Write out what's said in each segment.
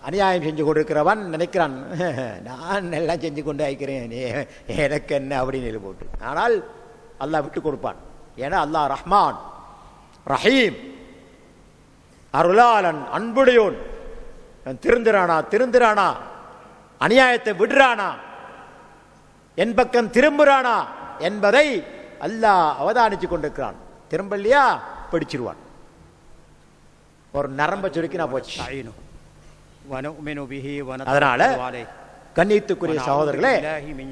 அநியாயம் செஞ்சு கொடுக்கிறவன் நினைக்கிறான், நான் எல்லாம் செஞ்சு கொண்டு ஆயிக்கிறேன், எனக்கு என்ன அப்படின்னு போட்டு. ஆனால் அல்லாஹ் விட்டு கொடுப்பான். ஏன்னா அல்லாஹ் ரஹ்மான் ரஹீம், அருளாளன், அன்புடையோன். திருந்துறானா, அநியாயத்தை விடுறானா, என் பக்கம் திரும்புறானா என்பதை அல்லாஹ் அவதானிச்சு கொண்டிருக்கிறான். திரும்பலையா பிடிச்சிருவான். ஒரு நரம்ப சுருக்கி நான் போச்சு. அதனால கண்ணியத்துக்குரிய சகோதரர்களே,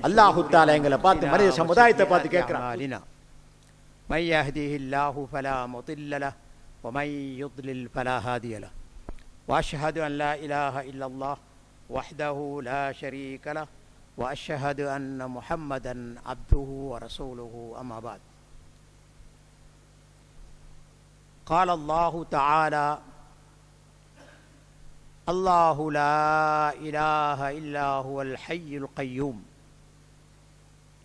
அல்லாஹு தஆலா எங்களை பார்த்து, மனித சமுதாயத்தை பார்த்து கேட்கிறான், من يهده الله فلا مضل له ومن يضلل فلا هادي له واشهد ان لا اله الا الله وحده لا شريك له واشهد ان محمدا عبده ورسوله اما بعد. قال الله تعالى: الله لا اله الا هو الحي القيوم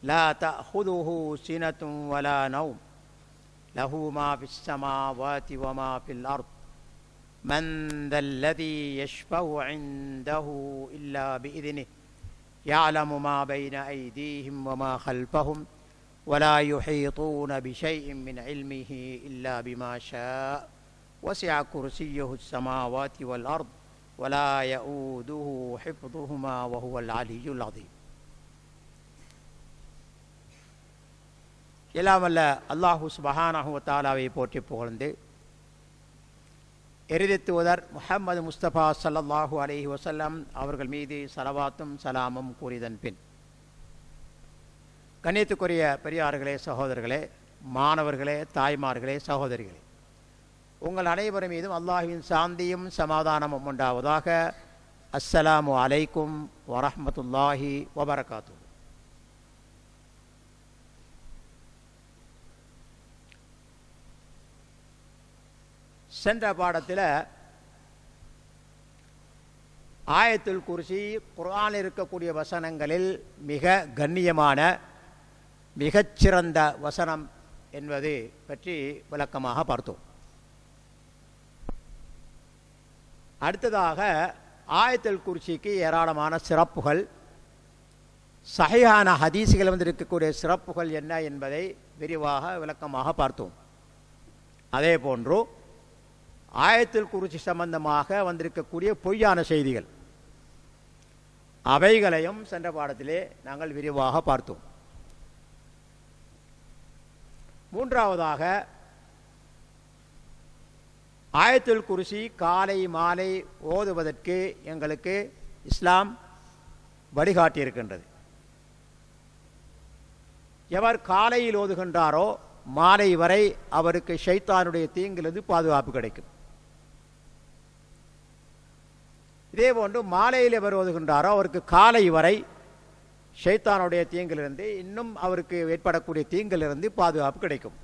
لا تاخذه سنه ولا نوم له ما في السماوات وما في الأرض من ذا الذي يشفع عنده إلا بإذنه يعلم ما بين أيديهم وما خلفهم ولا يحيطون بشيء من علمه إلا بما شاء وسع كرسيه السماوات والأرض ولا يؤوده حفظهما وهو العلي العظيم. எல்லாம் அல்ல அல்லாஹு சுப்ஹானஹு வ தஆலாவை போற்றி புகழ்ந்து, இறுதி தூதர் முஹம்மது முஸ்தபா ஸல்லல்லாஹு அலைஹி வஸல்லம் அவர்கள் மீது ஸலவாத்தும் சலாமும் கூறியதன் பின், கண்ணியத்துக்குரிய பெரியார்களே, சகோதரர்களே, மாணவர்களே, தாய்மார்களே, சகோதரிகளே, உங்கள் அனைவரும் மீதும் அல்லாஹ்வின் சாந்தியும் சமாதானமும் உண்டாவதாக. அஸ்ஸலாமு அலைக்கும் வரஹ்மத்துல்லாஹி வபரகாத்துஹு. சென்ற பாடத்தில் ஆயத்துல் குர்சி குர்ஆனில் இருக்கக்கூடிய வசனங்களில் மிக கண்ணியமான, மிகச்சிறந்த வசனம் என்பது பற்றி விளக்கமாக பார்த்தோம். அடுத்ததாக ஆயத்துல் குர்சிக்கு ஏராளமான சிறப்புகள், சஹீஹான ஹதீஸ்கள் வந்து இருக்கக்கூடிய சிறப்புகள் என்ன என்பதை விரிவாக விளக்கமாக பார்த்தோம். அதே போன்று ஆயத்துல் குர்சி சம்பந்தமாக வந்திருக்கக்கூடிய பொய்யான செய்திகள், அவைகளையும் சென்ற பாடத்திலே நாங்கள் விரிவாக பார்த்தோம். மூன்றாவதாக ஆயத்துல் குர்சி காலை மாலை ஓதுவதற்கு எங்களுக்கு இஸ்லாம் வழிகாட்டியிருக்கின்றது. எவர் காலையில் ஓதுகின்றாரோ மாலை வரை அவருக்கு ஷைத்தானுடைய தீங்கிலிருந்து பாதுகாப்பு கிடைக்கும். இதேபோன்று மாலையில் எவர் ஓதுகின்றாரோ அவருக்கு காலை வரை ஷைத்தானுடைய தீங்கிலிருந்து, இன்னும் அவருக்கு ஏற்படக்கூடிய தீங்கிலிருந்து பாதுகாப்பு கிடைக்கும்.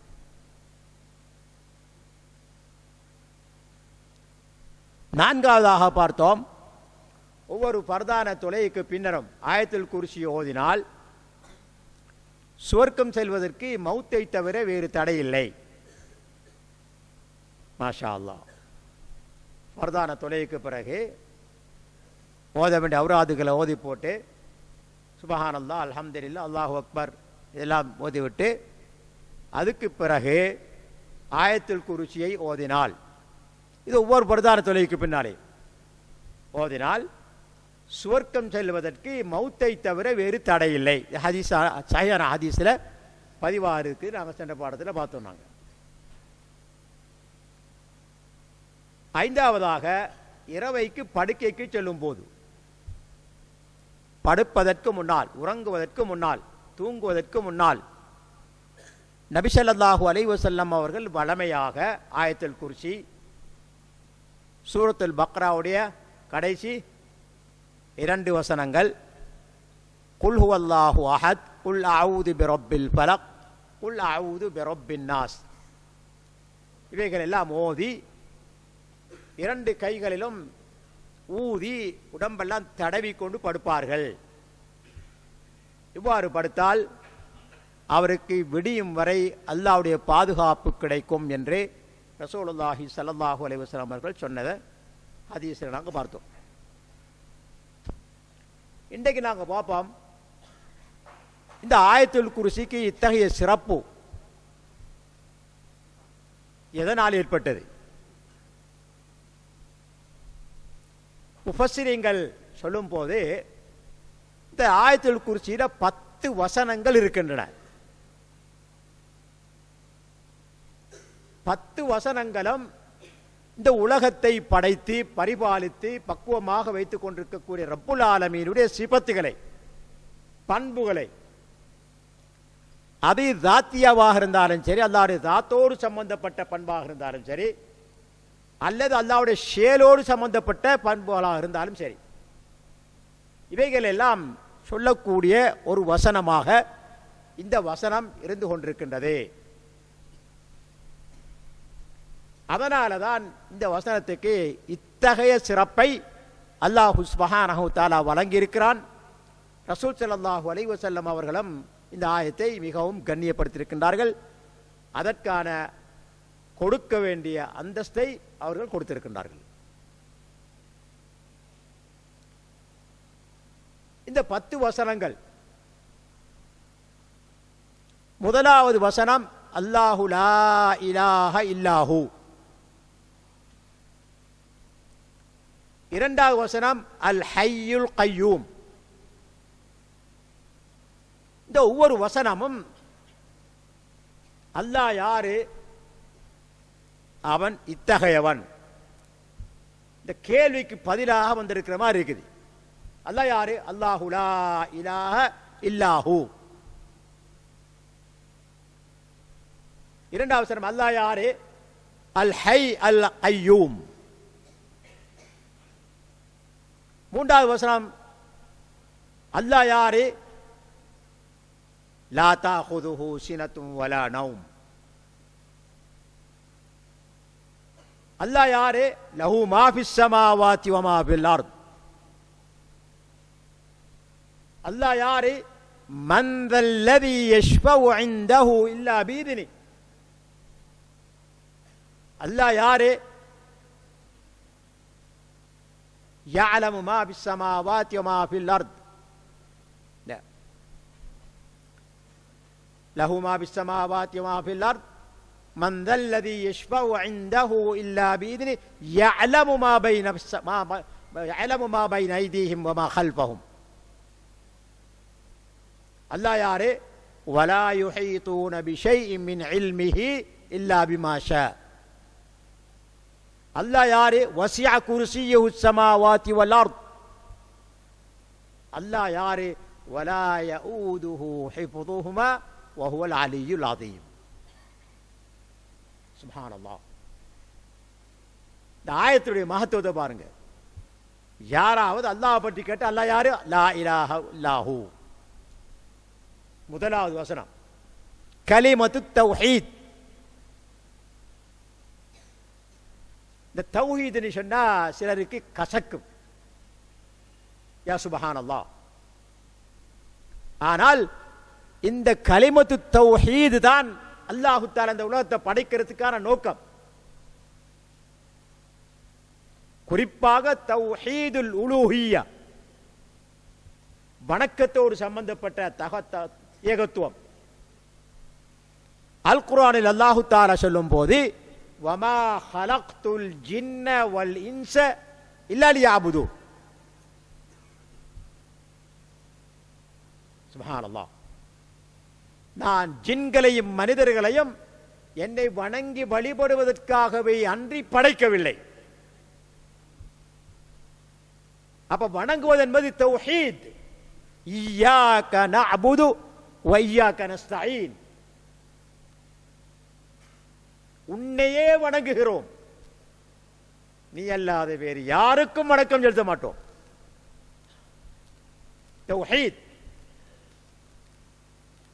நான்காவதாக பார்த்தோம், ஒவ்வொரு பர்தான தொலைக்கு பின்னரும் ஆயத்துல் குர்சி ஓதினால் சுவர்க்கம் செல்வதற்கு மௌத்தை தவிர வேறு தடை இல்லை. மாஷா அல்லாஹ். பர்தான தொலைக்கு பிறகு ஓத வேண்டிய அவுராதுகளை ஓதி போட்டு சுபஹானல்லாஹ், அல்ஹம்துலில்லாஹ், அல்லாஹு அக்பர் இதெல்லாம் ஓதிவிட்டு அதுக்கு பிறகு ஆயத்துல் குர்சியை ஓதினால், இது ஒவ்வொரு பிரதான தொலைக்கு பின்னாலே ஓதினால் சுவர்க்கம் செல்வதற்கு மௌத்தை தவிர வேறு தடை இல்லை. ஹதீஸ், சஹீஹான ஹதீஸில் பதிவாக இருக்குது. நாங்கள் சென்ற பாடத்தில் பார்த்தோம். நாங்கள் ஐந்தாவதாக இரவைக்கு படுக்கைக்கு செல்லும் போது, படுப்பதற்கு முன்னால், உறங்குவதற்கு முன்னால், தூங்குவதற்கு முன்னால் நபி ஸல்லல்லாஹு அலைஹி வஸல்லம் அவர்கள் வழமையாக ஆயத்துல் குர்சி, சூரத்துல் பக்ராவுடைய கடைசி 2 வசனங்கள், குல் ஹுவல்லாஹு அஹத், குல் அஊது பிரப்பில் ஃபலக், குல் அஊது பிரப்பின் நாஸ், இவைகள் எல்லாம் ஓதி 2 கைகளிலும் ஊதி உடம்பெல்லாம் தடவி கொண்டு படுப்பார்கள். இவ்வாறு படுத்தால் அவருக்கு விடியும் வரை அல்லாஹ்வுடைய பாதுகாப்பு கிடைக்கும் என்று ரசூலுல்லாஹி ஸல்லல்லாஹு அலைஹி வஸல்லம் அவர்கள் சொன்னதை ஹதீஸில் நாங்கள் பார்த்தோம். இன்றைக்கு நாங்கள் பார்ப்போம், இந்த ஆயத்துல் குர்சிக்கு இத்தகைய சிறப்பு எதனால் ஏற்பட்டது? முஃபஸ்ஸிரீன்கள் சொல்லும் போது இந்த ஆயத்துல் குர்சியில 10 வசனங்கள் இருக்கின்றன. 10 வசனங்களும் இந்த உலகத்தை படைத்து பரிபாலித்து பக்குவமாக வைத்துக் கொண்டிருக்கக்கூடிய ரப்புல் ஆலமீனுடைய சிபத்துகளை, பண்புகளை, அது தாத்தியாவாக இருந்தாலும் சரி, அல்லாஹ்வுடைய தாத்தோடு சம்பந்தப்பட்ட பண்பாக இருந்தாலும் சரி, அல்லது அல்லாஹ்வுடைய ஷேலோடு சம்பந்தப்பட்ட பண்புகளாக இருந்தாலும் சரி, இவைகள் எல்லாம் சொல்லக்கூடிய ஒரு வசனமாக இந்த வசனம் இருந்து கொண்டிருக்கின்றது. அதனால தான் இந்த வசனத்துக்கு இத்தகைய சிறப்பை அல்லாஹ் சுப்ஹானஹு வ தஆலா வழங்கியிருக்கிறான். ரசூல் ஸல்லல்லாஹு அலைஹி வஸல்லம் அவர்களும் இந்த ஆயத்தை மிகவும் கண்ணியப்படுத்தியிருக்கின்றார்கள். அதற்கான கொடுக்க வேண்டிய அந்தஸ்தை அவர்கள் கொடுத்திருக்கின்றார்கள். இந்த 10 வசனங்கள், முதலாவது வசனம் அல்லாஹு லா இலாஹ இல்லாஹு. இரண்டாவது வசனம் அல் ஹய்யுல் கய்யூம். இந்த ஒவ்வொரு வசனமும் அல்லாஹ் யாரு, அவன் இத்தகையவன், இந்த கேள்விக்கு பதிலாக வந்திருக்கிற மாதிரி இருக்குது. அல்லாஹ் யாரு? அல்லாஹு லா இலாஹ இல்லாஹு. இரண்டாவது வசனம் அல்லாஹ் யாரு? அல் ஹய் அல் கய்யூம். மூன்றாவது வசனம் அல்லாஹ் யாரு? லா தஅஹுதுஹு சினத்தும் வலா நௌம். அல்லாஹ் யாரு? லஹு மா ஃபிஸ் ஸமாவாதி வ மா ஃபில் அர்த். அல்லாஹ் யாரு? மன் தல்லதி யஷ்ஃபஉ இன்தஹு இல்லா பீதினி. அல்லாஹ் யாரு? يعلم ما في السماوات وما في الأرض. لا. له ما في السماوات وما في الأرض. من ذا الذي يشفع عنده إلا بإذنه يعلم ما بين أيديهم وما خلفهم. الله يعرف ولا يحيطون بشيء من علمه إلا بما شاء. அல்லாஹ் யாரு? வசிஅ குர்சியுஹு ஸமாவாதி வல் அர்த். அல்லாஹ் யாரு? வலா யஊதுஹு ஹிஃபுதுஹுமா வ ஹுவல் அலிய்யுல் அஸீம். சுப்ஹானல்லாஹ். இந்த ஆயத்துடைய மகத்துவத்தை பாருங்க. யாராவது அல்லாஹ் பற்றி கேட்டு அல்லாஹ் யாரு? லா இலாஹ இல்லாஹு. முதலாவது வசனம் கலிமத்து தௌஹீத். இந்த தௌஹீதுன்னு சொன்னா சிலருக்கு கசக்கும். யா சுப்ஹானல்லாஹ். ஆனால் இந்த கலிமத்து தௌஹீது தான் அல்லாஹ் தஆலா இந்த உலகத்தை படைக்கிறதுக்கான நோக்கம். குறிப்பாக தௌஹீதுல் உலூஹிய்யா, வணக்கத்தோடு சம்பந்தப்பட்ட ஏகத்துவம். அல் குர்ஆனில் அல்லாஹ் தஆலா சொல்லும் போது வமா ஹலக்துல் ஜின்ன வல் இன்ஸ இல்லா லியஅபுது. சுப்ஹானல்லாஹ். நான் ஜின்களையும் மனிதர்களையும் என்னை வணங்கி வழிபடுவதற்காகவே அன்றி படைக்கவில்லை. அப்ப வணங்குவது என்பது தௌஹீத். இய்யாக நஅபுது வ இய்யாக நஸ்தஈன். உன்னையே வணங்குகிறோம், நீ அல்லாத வேறு யாருக்கும் வணக்கம் செலுத்த மாட்டோம். தௌஹீத்.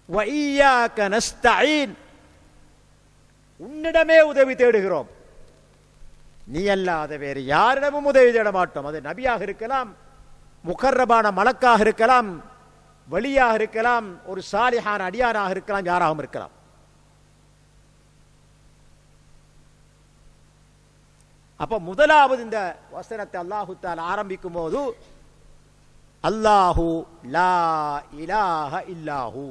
வ இய்யாக நஸ்தஈன். உன்னிடமே உதவி தேடுகிறோம், நீ அல்லாத வேறு யாரிடமும் உதவி தேட மாட்டோம். அது நபியாக இருக்கலாம், முகர்ரபான மலக்காக இருக்கலாம், வலியாக இருக்கலாம், ஒரு சாலிஹான அடியாராக இருக்கலாம், யாராகவும் இருக்கலாம். அப்ப முதலாவது இந்த வசனத்தை அல்லாஹு தஆலா ஆரம்பிக்கும் போது அல்லாஹு லா இலாஹ இல்லாஹு.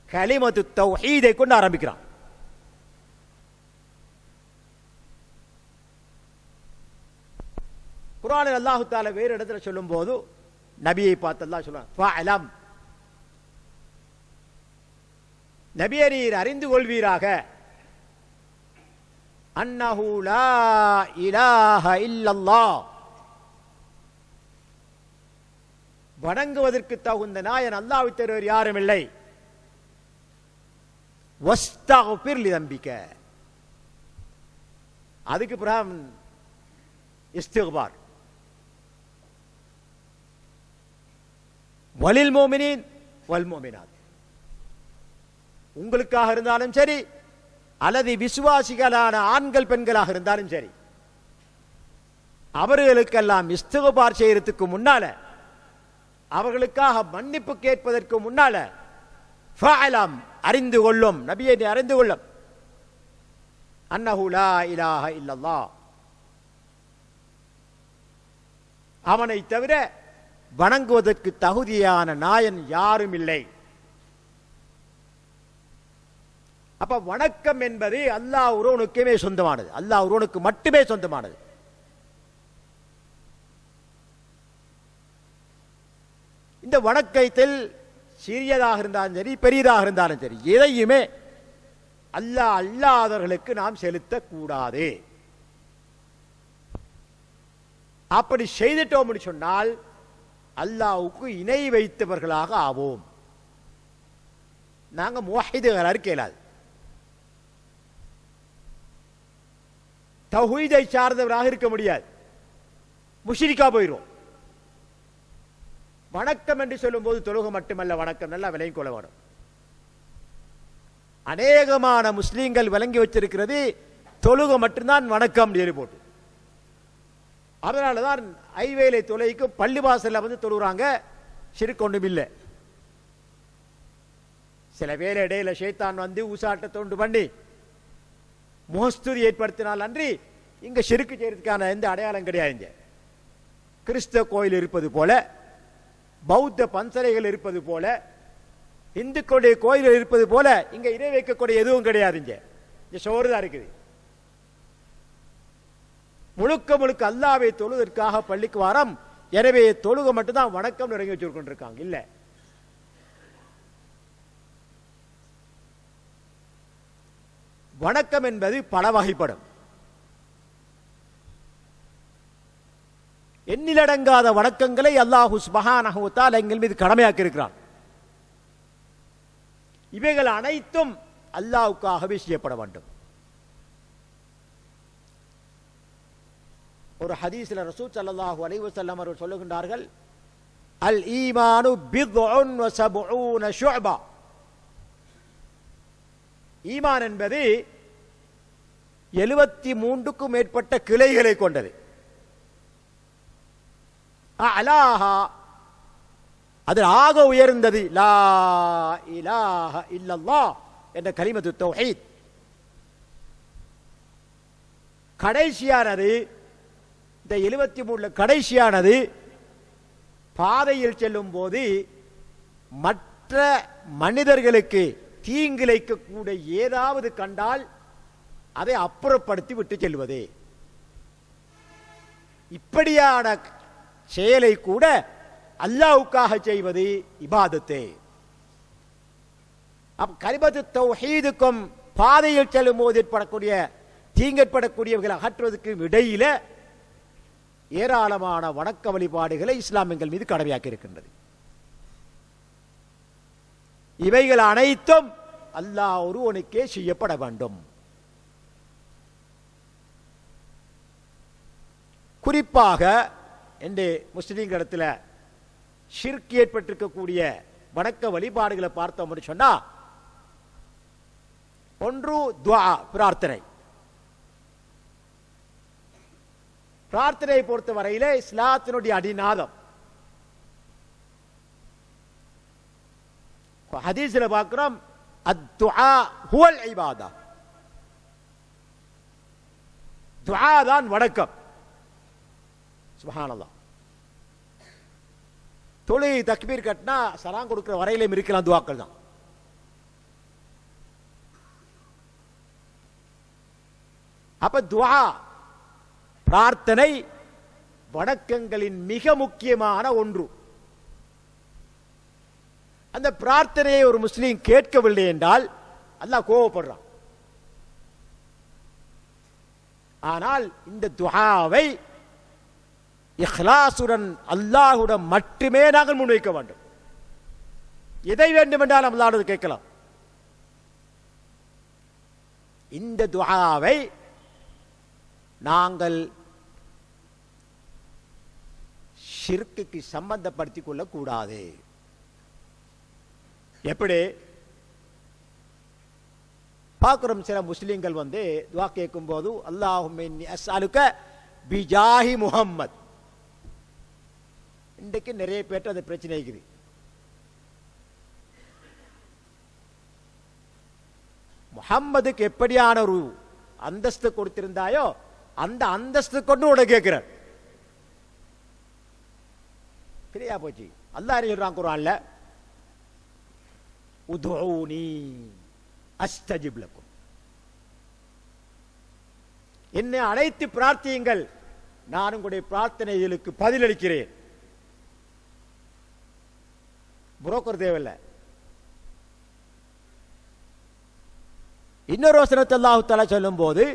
கலிமத்து தௌஹீதை கொண்டு ஆரம்பிக்கிறான். குர்ஆனில் அல்லாஹ் தஆலா வேறு இடத்துல சொல்லும்போது நபியை பார்த்து அல்லாஹ் சொல்றான், ஃபஅலம், நபியே நீர் அறிந்து கொள்வீராக, அன்னஹு லா இலாஹ இல்லல்லாஹ், வணங்குவதற்கு தகுந்த நாயன் அல்லாஹ்வை தவிர யாரும் இல்லை. வஸ்தக்ஃபிர் லிதம்பிக, அதுக்கு பிறகு இஸ்திக்பார். வலில் மோமினின் வல் மோமினாத், உங்களுக்காக இருந்தாலும் சரி அல்லது விசுவாசிகளான ஆண்கள் பெண்களாக இருந்தாலும் சரி, அவர்களுக்கெல்லாம் இஸ்திக்பார் செய்யறதுக்கு முன்னால, அவர்களுக்காக மன்னிப்பு கேட்பதற்கு முன்னால, ஃபஅலம், அறிந்து கொள்ளும், நபியை அறிந்து கொள்ளும், அன்னஹு லா இலாஹ இல்லல்லாஹ், அவனை தவிர வணங்குவதற்கு தகுதியான நாயன் யாரும் இல்லை. அப்ப வணக்கம் என்பது அல்லாஹ் ஒருவனுக்குமே சொந்தமானது, அல்லாஹ் ஒருவனுக்கு மட்டுமே சொந்தமானது. இந்த வணக்கத்தில் சிறியதாக இருந்தாலும் சரி பெரியதாக இருந்தாலும் சரி, எதையுமே அல்லாஹ் அல்லாதவர்களுக்கு நாம் செலுத்தக்கூடாது. அப்படி செய்துட்டோம் சொன்னால் அல்லாஹ்வுக்கு இணை வைத்தவர்களாக ஆவோம். நாங்க முவஹிதுகளா இருக்கலாது, தௌஹீதை சார்ந்தவராக இருக்க முடியாது, முஷ்ரிக்கா போயிடும். வணக்கம் என்று சொல்லும் போது தொழுகை மட்டுமல்ல வணக்கம், நல்லா விளங்கிக் கொள்ள வேண்டும். அநேகமான முஸ்லீம்கள் விளங்கி வச்சிருக்கிறது தொழுகை மட்டும்தான் வணக்கம் சொல்லி போட்டு. அதனாலதான் ஐவேளை தொழுகைக்கு பள்ளிவாசல்ல வந்து தொழுகிறாங்க, ஷிர்க் ஒன்றும் இல்லை. சில வேலை இடையில ஷைத்தான் வந்து ஊசாட்ட தோண்டு பண்ணி முகஸ்துதி ஏற்படுத்தினால் அன்றி இங்க ஷிர்க் செய்யறதுக்கான எந்த அடையாளம் கிடையாது. கிறிஸ்தவ கோயில் இருப்பது போல, பௌத்த பன்சலைகள் இருப்பது போல, இந்துக்களுடைய கோயில்கள் இருப்பது போல இங்க இணை வைக்கக்கூடிய எதுவும் கிடையாது. இங்க சோறு தான் இருக்குது. முழுக்க முழுக்க அல்லாஹ்வை தொழுவதற்காக பள்ளிக்கு வாரம். எனவே தொழுகை மட்டும்தான் வணக்கம் இறங்கி வச்சுருக்காங்க. இல்ல, வணக்கம் என்பது பல வகைப்படும். எண்ணிலடங்காத வணக்கங்களை அல்லாஹு சுப்ஹானஹு வ தஆலா எங்கள் மீது கடமையாக்கி இருக்கிறான். இவைகள் அனைத்தும் அல்லாஹ்வுக்காகவே செய்யப்பட வேண்டும். ஒரு ஹதீஸ்ல ரசூல் ஸல்லல்லாஹு அலைஹி வஸல்லம் அவர்கள் சொல்லுகின்றார்கள், அல் ஈமானு பித்உன் வ சப்ஊன ஷுஅபா, ஈமான் என்பது 73க்கும் மேற்பட்ட கிளைகளை கொண்டது. அலாஹா, அதில் ஆக உயர்ந்தது லா இலாஹ இல்லல்லாஹ் என்ற கலிமத்து தௌஹீத். கடைசியானது, இந்த 73 கடைசியானது பாதையில் செல்லும் போது மற்ற மனிதர்களுக்கு தீங்கிழைக்கக்கூடிய ஏதாவது கண்டால் அதை அப்புறப்படுத்தி விட்டு செல்வது. இப்படியான செயலை கூட அல்லாஹ்வுக்காக செய்வது இபாதத்தே. கலிமத்து தௌஹீதுக்கும் பாதையில் செல்லும் போது ஏற்படக்கூடிய தீங்கேற்படக்கூடியவர்களை அகற்றுவதற்கு இடையில ஏராளமான வணக்க வழிபாடுகளை இஸ்லாம் எங்கள் மீது கடமையாக்கி இருக்கின்றது. இவைகள் அனைத்தும் அல்லாஹ் ஒருவனுக்கே செய்யப்பட வேண்டும். குறிப்பாக என்று முஸ்லிம்களிடத்தில் ஷிர்க் ஏற்பட்டிருக்கக்கூடிய வணக்க வழிபாடுகளை பார்த்தோம் என்று சொன்னா, ஒன்று துஆ, பிரார்த்தனை. பிரார்த்தனை பொறுத்த வரையிலே இஸ்லாத்தினுடைய அடிநாதம். ஹதீஸ்ல பார்க்கிறோம், அத்துஆ ஹுவல் இபாதா, துஆ தான் வணக்கம். சுப்ஹானல்லாஹ். தொழுகை தக்பீர் கட்டினா சலாம் கொடுக்கிற வரையிலும் இருக்கலாம் துவாக்கள் தான். அப்ப துவா பிரார்த்தனை வணக்கங்களின் மிக முக்கியமான ஒன்று. அந்த பிரார்த்தனையை ஒரு முஸ்லீம் கேட்கவில்லை என்றால் அல்லாஹ் கோபப்படுறான். ஆனால் இந்த துஆவை இஹ்லாசுடன் அல்லாஹ்வுடன் மட்டுமே நாங்கள் முன்வைக்க வேண்டும். எதை வேண்டுமென்றால் அல்லாஹ்விடம் கேட்கலாம். இந்த துஆவை நாங்கள் ஷிர்க்குக்கு சம்பந்தப்படுத்திக் கொள்ளக்கூடாது. எப்படி பார்க்கிறோம், சில முஸ்லீம்கள் துஆ கேட்கும் போது அல்லாஹும்ம இன்னி அஸ்அலுக பிஜாஹி முஹம்மத். இன்றைக்கு நிறைய பேர் அது பிரச்சனை இருக்குது. முஹம்மதுக்கு எப்படியான ஒரு அந்தஸ்து கொடுத்திருந்தாயோ அந்த அந்தஸ்து கொண்டு உட கேட்கிறார். சரியா போச்சு. அல்லாஹ் என்ன சொல்றான் குர்ஆன்ல, உதுஊனி அஸ்தஜிப் லக்கும், என்னை அழைத்து பிரார்த்தியுங்கள், நான் உங்களுடைய பிரார்த்தனைகளுக்கு பதிலளிக்கிறேன். புரோக்கர் தேவையில்லை. இன்னொரு வசனத்தை அல்லாஹ் தஆலா சொல்லும் போது,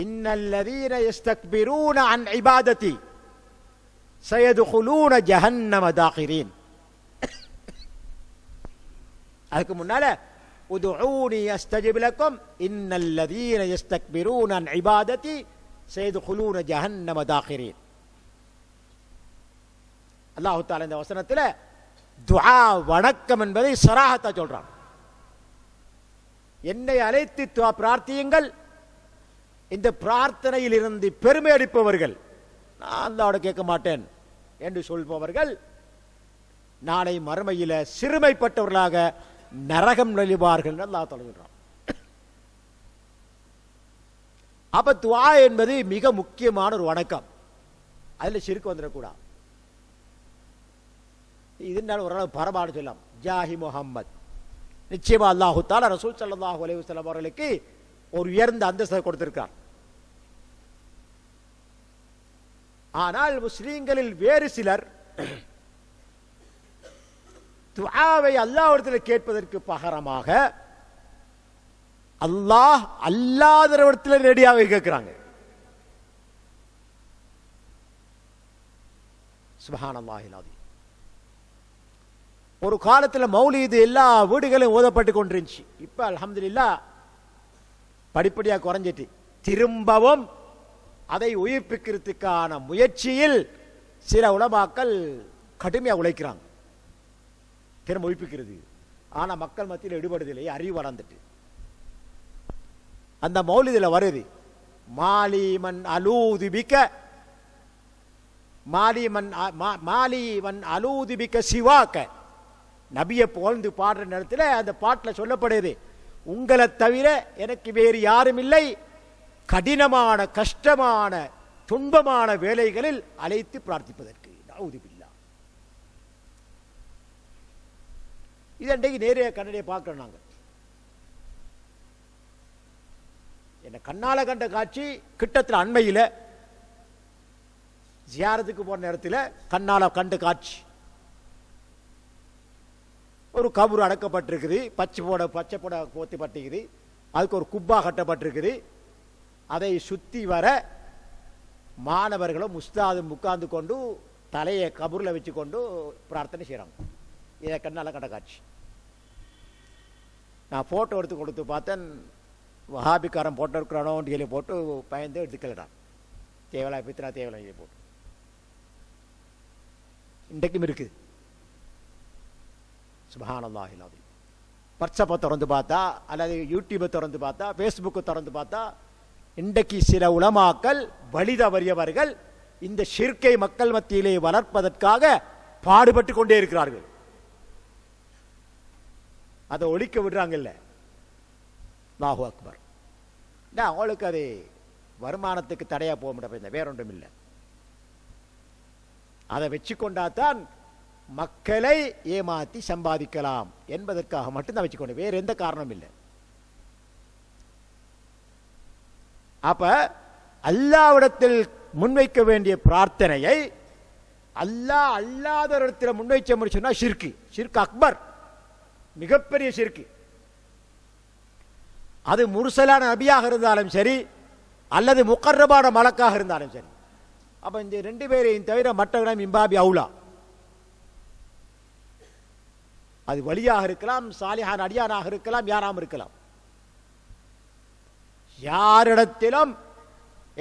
இன்னல்லதீன யஸ்தக்பிரூன அன் இபாததி சயதுகுலூன ஜஹன்னம தாகிரீன். அதுக்கு முன்னால உதுஊனி அஸ்தஜிப் லக்கும் இன்னல்லதீன யஸ்தக்பிரூன அன் இபாததி சயதுகுலூன ஜஹன்னம தாகிரீன். அல்லாஹ் தஆலா இந்த வசனத்தில் துஆ வணக்கம் என்பதை ஸராஹத்தா சொல்றான். என்னை அழைத்து பிரார்த்தியுங்கள், இந்த பிரார்த்தனையில் இருந்து பெருமை அடிப்பவர்கள், நான் அல்லாஹ்வோட கேட்க மாட்டேன் என்று சொல்பவர்கள் நாளை மறுமையில சிறுமைப்பட்டவர்களாக நரகம் நுழைவார்கள் என்று அல்லாஹ் சொல்கிறான். அப்ப துஆ என்பது மிக முக்கியமான ஒரு வணக்கம். அதுல ஷிர்க் வந்துடக்கூடாது. இதனால ஓரளவு பரபாடு சொல்லலாம். ஜாஹி முஹம்மத், நிச்சயமா அல்லாஹு தஆலா ரசூல் ஸல்லல்லாஹு அலைஹி வஸல்லம் அவர்களுக்கு ஒரு உயர்ந்த அந்தஸ்தை கொடுத்திருக்கார். ஆனால் முஸ்லீம்களில் வேறு சிலர் துஆவை அல்லாஹ்விடத்தில் கேட்பதற்கு பகரமாக அல்லாஹ் அல்லாதவரிடத்தில் ரெடியாக கேட்கிறாங்க. சுப்ஹானல்லாஹில் அஸீம். ஒரு காலத்தில் மௌலீது எல்லா வீடுகளும் ஓதப்பட்டு கொண்டிருந்துச்சு. இப்ப அல்ஹம்துலில்லாஹ் படிப்படியாக குறைஞ்சிட்டு திரும்பவும் அதை உயிர்ப்பிக்கிறதுக்கான முயற்சியில் சில உலமாக்கள் கடுமையாக உழைக்கிறாங்க, திரும்ப உயிர்ப்பிக்கிறது. ஆனா மக்கள் மத்தியில் ஈடுபடுதில்லை, அறிவு வளர்ந்துட்டு. அந்த மௌலிதில் வருது, மாலிமன் அலூதிபிக்க மாலிமன் அலூதிபிக்க சிவாக்க. நபியை புகழ்ந்து பாடுற நேரத்தில் அந்த பாட்டில் சொல்லப்படுது, உங்களை தவிர எனக்கு வேறு யாரும் இல்லை, கடினமான கஷ்டமான துன்பமான வேலைகளில் அழைத்து பிரார்த்திப்பதற்கு. நஊது பில்லாஹ். இது அன்றைக்கு நேரே கண்ணடைய பார்க்கிறோம். நாங்கள் என்ன கண்ணால கண்ட காட்சி கிட்டத்தில் அண்மையில் ஜியாரத்துக்கு போன நேரத்தில் கண்ணால கண்ட காட்சி. ஒரு கபூர் அடக்கப்பட்டிருக்குது, பச்சை போட போத்திப்பட்டிருக்குது, அதுக்கு ஒரு குப்பா கட்டப்பட்டிருக்குது. அதை சுத்தி வர மாணவர்களும் உஸ்தாதும் உட்கார்ந்து கொண்டு தலையை கபூரில் வச்சு கொண்டு பிரார்த்தனை செய்கிறாங்க. இதை கண்ணால கண்ட காட்சி. நான் போட்டோ எடுத்து கொடுத்து பார்த்தேன், வஹாபிக்காரன் போட்டோ இருக்கிறானோன்னு சொல்லி போட்டு பயந்து எடுத்துக்கலடான். தேவலா பித்ரா தேவலா சொல்லி போட்டு இன்றைக்கும் இருக்குது. சுப்ஹானல்லாஹில் அஸீம். வாட்ஸ்அப்பை திறந்து பார்த்தா, அல்லது யூடியூப்பை திறந்து பார்த்தா, ஃபேஸ்புக்கை திறந்து பார்த்தா, இன்றைக்கு சில உலமாக்கள் வழி தவறியவர்கள் இந்த ஷிர்கை மக்கள் மத்தியிலே வளர்ப்பதற்காக பாடுபட்டு கொண்டே இருக்கிறார்கள். அதை ஒழிக்க விடுறாங்கல்ல. அல்லாஹு அக்பர். அவங்களுக்கு அது வருமானத்துக்கு தடையா போக முடியாது, வேற ஒன்றும் இல்லை. அதை வச்சு கொண்டாதான் மக்களை ஏமாற்றி சம்பாதிக்கலாம் என்பதற்காக மட்டும்தான் வச்சுக்கொண்டு, வேறு எந்த காரணமும் இல்லை. அப்ப அல்லாஹ்விடத்தில் முன்வைக்க வேண்டிய பிரார்த்தனையை அல்லாஹ் அல்லாத இடத்துல முன்வைச்ச சொன்னா ஷிர்க் அக்பர், மிகப்பெரிய ஷிர்க். அது முர்சலான நபியாக இருந்தாலும் சரி அல்லது முகர்ரபான மலக்காக இருந்தாலும் சரி. அப்ப இந்த ரெண்டு பேரையும் தவிர மற்றவர்கள் இம்பாபி அவுலா. அது வலியாக இருக்கலாம், சாலிஹான் அடியானாக இருக்கலாம், யாராம் இருக்கலாம். யாரிடத்திலும்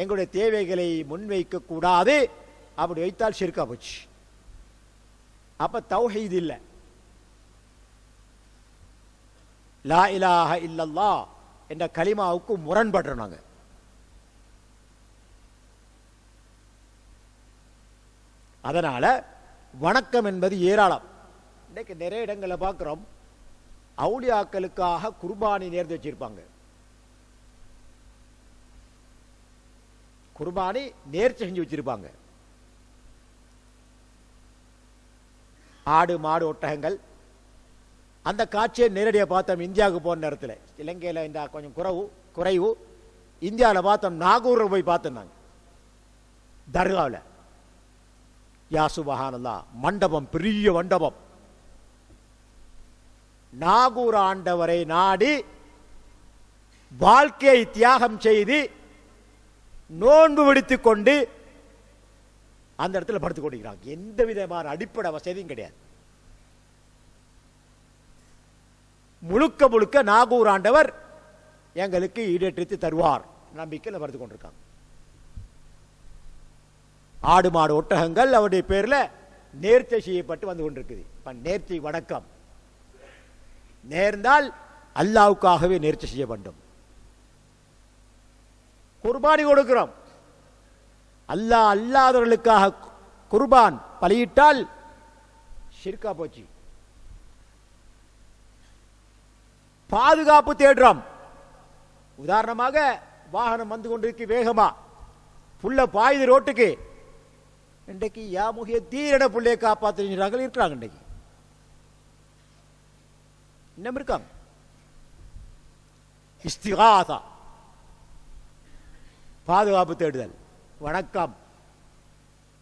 எங்களுடைய தேவைகளை முன்வைக்க கூடாது. அப்படி வைத்தால் ஷிர்கா போச்சு. அப்ப தௌஹீத் இல்லை. லா இலாஹ இல்லல்லாஹ் என்ற கலிமாவுக்கு முரண்படுறோம் நாங்க. அதனால வணக்கம் என்பது ஏராளம். இன்னைக்கு நிறைய இடங்களில் பார்க்கிறோம், அவுலியாக்களுக்காக குர்பானி நேர்ந்து வச்சிருப்பாங்க. குர்பானி நேர்ச்சி செஞ்சு வச்சிருப்பாங்க. ஆடு மாடு ஒட்டகங்கள். அந்த காட்சியை நேரடியாக பார்த்தோம் இந்தியாவுக்கு போன நேரத்தில். இலங்கையில் இந்த கொஞ்சம் குறைவு. இந்தியாவில் பார்த்தோம், நாகூரில் போய் பார்த்தோம் நாங்கள், தர்காவில். யா சுபஹானல்லாஹ், மண்டபம், பெரிய மண்டபம். நாகூர் ஆண்டவரை நாடி வாழ்க்கையை தியாகம் செய்து நோன்பு விடுத்துக் கொண்டு அந்த இடத்துல படுத்துக் கொண்டிருக்கிறாங்க. எந்த விதமான அடிப்படை வசதியும் கிடையாது. முழுக்க முழுக்க நாகூர் ஆண்டவர் எங்களுக்கு ஈடேற்றி தருவார் நம்பிக்கையில் படுத்துக் கொண்டிருக்காங்க. ஆடு மாடு ஒட்டகங்கள் அவருடைய பேர்ல நேர்ச்சை செய்யப்பட்டு வந்து கொண்டிருக்குது. நேர்ச்சை வணக்கம். நேர்ந்தால் அல்லாஹ்வுக்காகவே நேர்ச்சை செய்ய வேண்டும். குர்பானி கொடுக்கிறோம். அல்லாஹ் அல்லாதவர்களுக்காக குர்பான் பலியிட்டால் ஷிர்கா போச்சு. பாதுகாப்பு தேடுறோம். உதாரணமாக வாகனம் வந்து கொண்டிருக்கு வேகமா, புள்ள பாயுது ரோட்டுக்கு. இன்றைக்கு யா முஹியத்தீன் புள்ளையை காப்பாற்றுறாங்க இருக்கிறாங்க. இன்றைக்கு இன்னும் இருக்காங்க. இஸ்திகாசா, பாதுகாப்பு தேடுதல், வணக்கம்.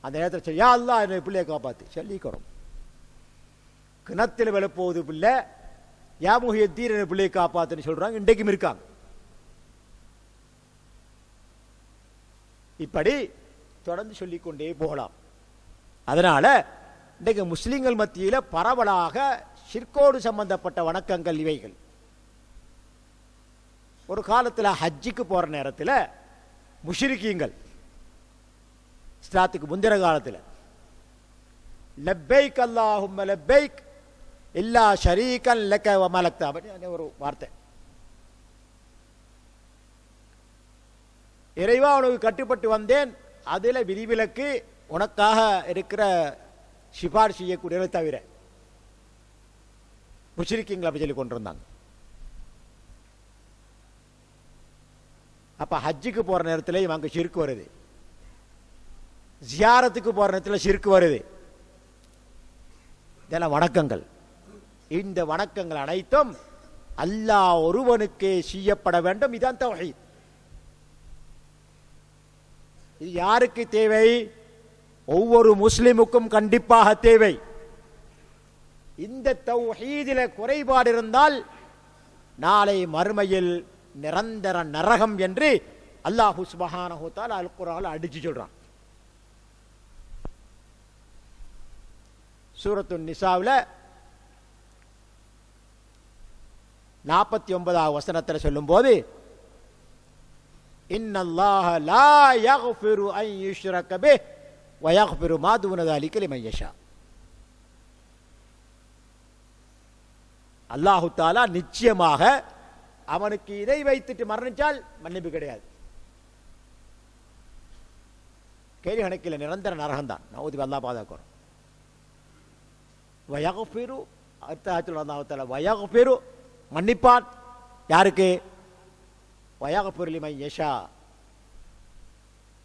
அந்த நேரத்தில் யா அல்லாஹ் என்னை பிள்ளையை காப்பாத்து சொல்லிக்கிறோம். கிணத்தில் விழப்போகுது பிள்ளை, யா முஹியத்தீன் என்னை பிள்ளையை காப்பாத்துன்னு சொல்றாங்க. இன்றைக்கும் இருக்காங்க. இப்படி தொடர்ந்து சொல்லிக்கொண்டே போகலாம். அதனால இன்றைக்கு முஸ்லிம்கள் மத்தியில் பரவலாக ஷிர்கோடு சம்பந்தப்பட்ட வணக்கங்கள் இவைகள். ஒரு காலத்தில் ஹஜ்ஜுக்கு போற நேரத்தில் முஷ்ரிக்கீங்கள், இஸ்லாத்துக்கு முந்திர காலத்தில், லப்பைக் அல்லாஹும்ம லப்பைக் இல்லா ஷரீகன் லக வ மலக்த அப்படின்னு ஒரு வார்த்தை. இறைவா உனக்கு கட்டுப்பட்டு வந்தேன், அதில் விதிவிலக்கு உனக்காக இருக்கிற சிபார் செய்யக்கூடியதை தவிர. முஷ்ரிக்கீங்கள் அப்படி சொல்லி கொண்டிருந்தாங்க. அப்ப ஹஜ்ஜுக்கு போற நேரத்தில் அங்க ஷிர்க் வருது, ஜியாரத்துக்கு போற நேரத்தில் ஷிர்க் வருது. இதெல்லாம் வணக்கங்கள். இந்த வணக்கங்கள் அனைத்தும் அல்லாஹ் ஒருவனுக்கு செய்யப்பட வேண்டும். இதான் தௌஹீத். இது யாருக்கு தேவை? ஒவ்வொரு முஸ்லிமுக்கும் கண்டிப்பாக தேவை. இந்த தௌஹீதில குறைபாடு இருந்தால் நாளை மறுமையில் நிரந்தர நரகம் என்று அல்லாஹ் சுப்ஹானஹு வ தஆலா அல் குர்ஆன்ல அடிச்சு சொல்றான். சூரத்துன் நிசாவுல 49வது வசனத்தில் சொல்லும்போது, இன்னல்லாஹ லா யக்ஃபிரு அன் யுஷ்ரக பிஹி வ யக்ஃபிரு மா தூன ذلك லிமன் யஷா. அல்லாஹு தஆலா நிச்சயமாக அவனுக்கு இதை வைத்துட்டு மரணிச்சால் மன்னிப்பு கிடையாது. கேள்வி கணக்கில் நிரந்தர நரகம்தான். நவுது அல்லாஹ் பாதுகாக்கணும். வயக்ஃபிரு அர்த்தத்தில் அல்லாஹ் தஆலா வயக்ஃபிரு மன்னிப்பான். யாருக்கு? வயக்ஃபிரு லிமன் யஷா,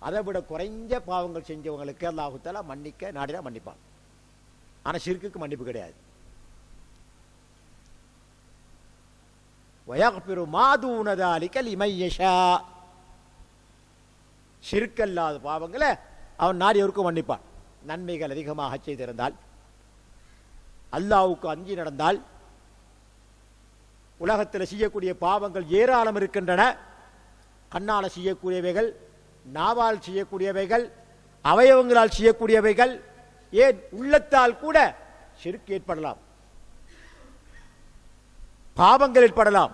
அதை விட குறைஞ்ச பாவங்கள் செஞ்சவங்களுக்கு அல்லாஹு தஆலா மன்னிக்க நாடினா மன்னிப்பான். ஆனால் ஷிர்க்குக்கு மன்னிப்பு கிடையாது. வயக்ஃபிரு மா தூன ذلك لمن يشاء. ஷிர்க்கல்லாத பாவங்களை அவன் நாடியவருக்கு மன்னிப்பான். நன்மைகள் அதிகமாக செய்திருந்தால், அல்லாஹ்வுக்கு அஞ்சி நடந்தால், உலகத்தில் செய்யக்கூடிய பாவங்கள் ஏராளம் இருக்கின்றன. கண்ணால் செய்யக்கூடியவைகள், நாவால் செய்யக்கூடியவைகள், அவயவங்களால் செய்யக்கூடியவைகள், ஏன் உள்ளத்தால் கூட ஷிர்க் ஏற்படலாம், பாவங்கள் ஏற்படலாம்.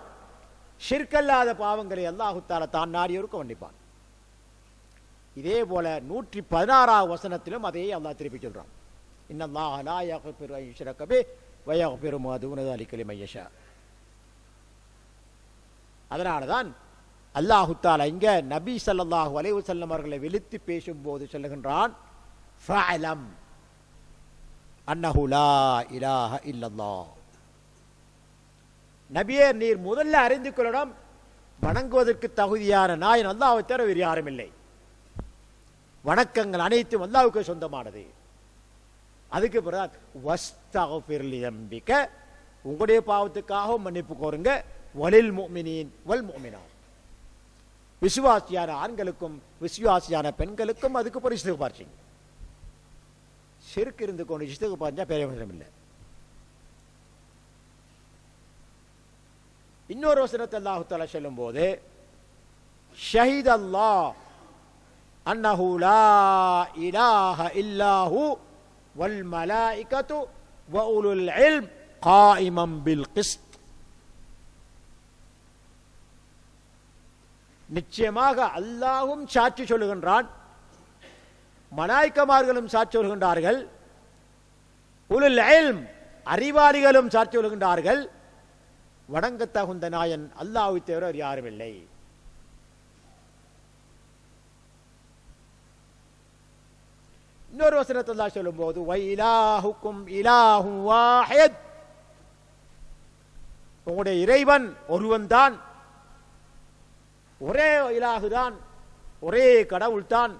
ஷிர்கல்லாத பாவங்களை அல்லாஹு தஆலா தான் நாடியோருக்கு மன்னிப்பான். இதே போல 116 வசனத்திலும் அதையே அல்லாஹ் திருப்பி சொல்றான். இன்னல்லாஹ லா யக்ஃபிரு அன் யுஷ்ரக பிஹி வ யக்ஃபிரு மா தூன ذلك லிமன் யஷா. அதனால தான் அல்லாஹு தஆலா இங்க நபி ஸல்லல்லாஹு அலைஹி வஸல்லம் அவர்களை விழித்து பேசும்போது சொல்லுகின்றான், ஃபஅலம் அன்னஹு லா இலாஹ இல்லல்லாஹ். நபியே, நீர் முதல்ல அறிந்து கொள்ளணும், வணங்குவதற்கு தகுதியான நாயன் அல்லாஹ்வை தவிர வேறு யாரும் இல்லை. வணக்கங்கள் அனைத்தும் அல்லாஹ்வுக்கு சொந்தமானது. அதுக்கு பிறகு வஸ்தக்ஃபிர் லிதம்பிக, உங்களுடைய பாவத்துக்காகவும் மன்னிப்பு கோருங்க, வலில் முஃமினீன் வல் முஃமினாத், விசுவாசியான ஆண்களுக்கும் விசுவாசியான பெண்களுக்கும் அதுக்கு ஒரு இஸ்திக்ஃபார் செய்யுங்க. ஷிர்க் இருந்து கொண்டு இஸ்திக்ஃபார் செஞ்சா பிரயோஜனம் இல்லை. இன்னொரு வசனத்தை அல்லாஹ் தஆலா சொல்லும்போது, ஷஹீத் அல்லாஹ் அன்னஹு லா இலாஹ இல்லாஹு வல் மலாயிகத்து வ உலுல் இல்ம் காயிமம் பில் கிஸ்த். நிச்சயமாக அல்லாஹ்வும் சாட்சி சொல்லுகின்றான், மலாயிக்கமார்களும் சாட்சி சொல்கின்றார்கள், உலுல் இல்ம் அறிவாளிகளும் சாட்சி சொல்கின்றார்கள், வணங்கத் தகுந்த நாயன் அல்லாஹ்வை தவிர யாரும் இல்லை. இன்னொரு வசனத்தை அல்லாஹ் சொல்லும்போது, வ இலாஹுக்கும் இலாஹு வாஹித், உங்களுடைய இறைவன் ஒருவன் தான், ஒரே இலாஹு தான், ஒரே கடவுள் தான்.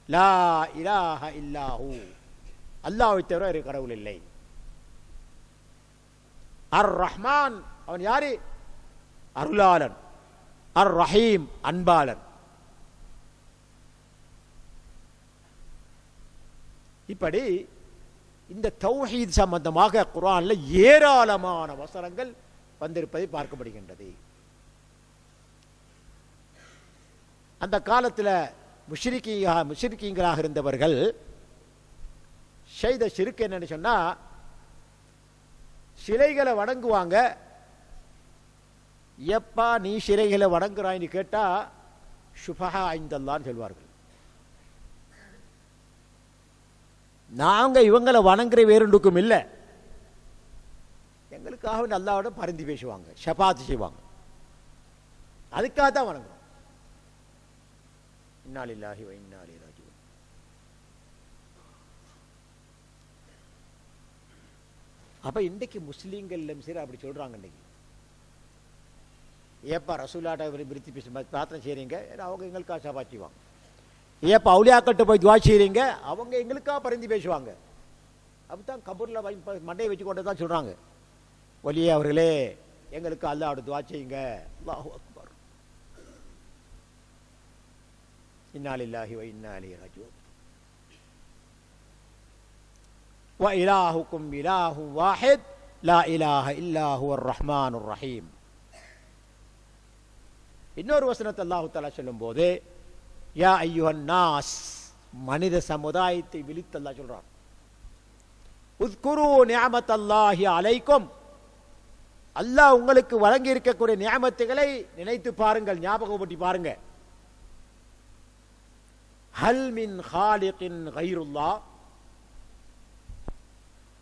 லா இலாஹ இல்லாஹு, அல்லாஹ்வை தவிர வேறு கடவுள் இல்லை. அர் ரஹ்மான், அவன் யாரு? அருளாளன். அர் ரஹீம், அன்பாளன். இப்படி இந்த தௌஹீத் சம்பந்தமாக குர்ஆன்ல ஏராளமான வசனங்கள் வந்திருப்பதை பார்க்கப்படுகின்றது. அந்த காலத்தில் முஷ்ரிக்கீங்களாக இருந்தவர்கள் செய்த ஷிர்க் என்னன்னு சொன்னா, சிலைகளை வணங்குவாங்க. எப்பா நீ சிலைகளை வணங்குறாய்னு கேட்டா சுபஹா ஐந்தல்லான்னு சொல்வார்கள். நாங்க இவங்களை வணங்குற வேறுண்டுக்கும் இல்லை, எங்களுக்காக அல்லாஹ்வோட பரிந்து பேசுவாங்க, ஷஃபாத் செய்வாங்க, அதுக்காக தான் வணங்குறோம். இன்னா லில்லாஹி வ இன்னா இலைஹி ராஜிஊன். அப்ப இன்றைக்கு முஸ்லீம்களும் சரி அப்படி சொல்றாங்க. இன்னைக்கு ஏப்பா ரசூலாட்ட விருத்தி பேச பிரார்த்தனை செய்றீங்க, அவங்க எங்களுக்காக ஷஃபாத் செய்வாங்க. ஏப்பா அவுலியாக்கள்கிட்ட போய் துவா செய்றீங்க, அவங்க எங்களுக்காக பரிந்து பேசுவாங்க. அப்படித்தான் கபூர்ல மண்டையை வச்சு கொண்டு தான் சொல்றாங்க, வலியே அவர்களே எங்களுக்கு அல்லாஹ்வோட துவா செய்யுங்க. அல்லாஹு அக்பர். இன்னா லில்லாஹி வ இன்னா இலைஹி ராஜிஊன். வ இலாஹுக்கும் இலாஹு வாஹித் லா இலாஹ இல்லா ஹுவர் ரஹ்மானுர் ரஹீம். இன்னொரு வசனத்தை அல்லாஹ் தஆலா சொல்லும்போது, யா அய்யுஹன் நாஸ், மனித சமுதாயத்தை விழித்து அல்லாஹ் சொல்றான், உஸ்குரு நிஅமத்தல்லாஹி அலைக்கும், அல்லாஹ் உங்களுக்கு வழங்கி இருக்கக்கூடிய நியமத்துகளை நினைத்து பாருங்கள், ஞாபகப்படுத்தி பாருங்க. ஹல் மின் காலிகின் கைருல்லாஹ்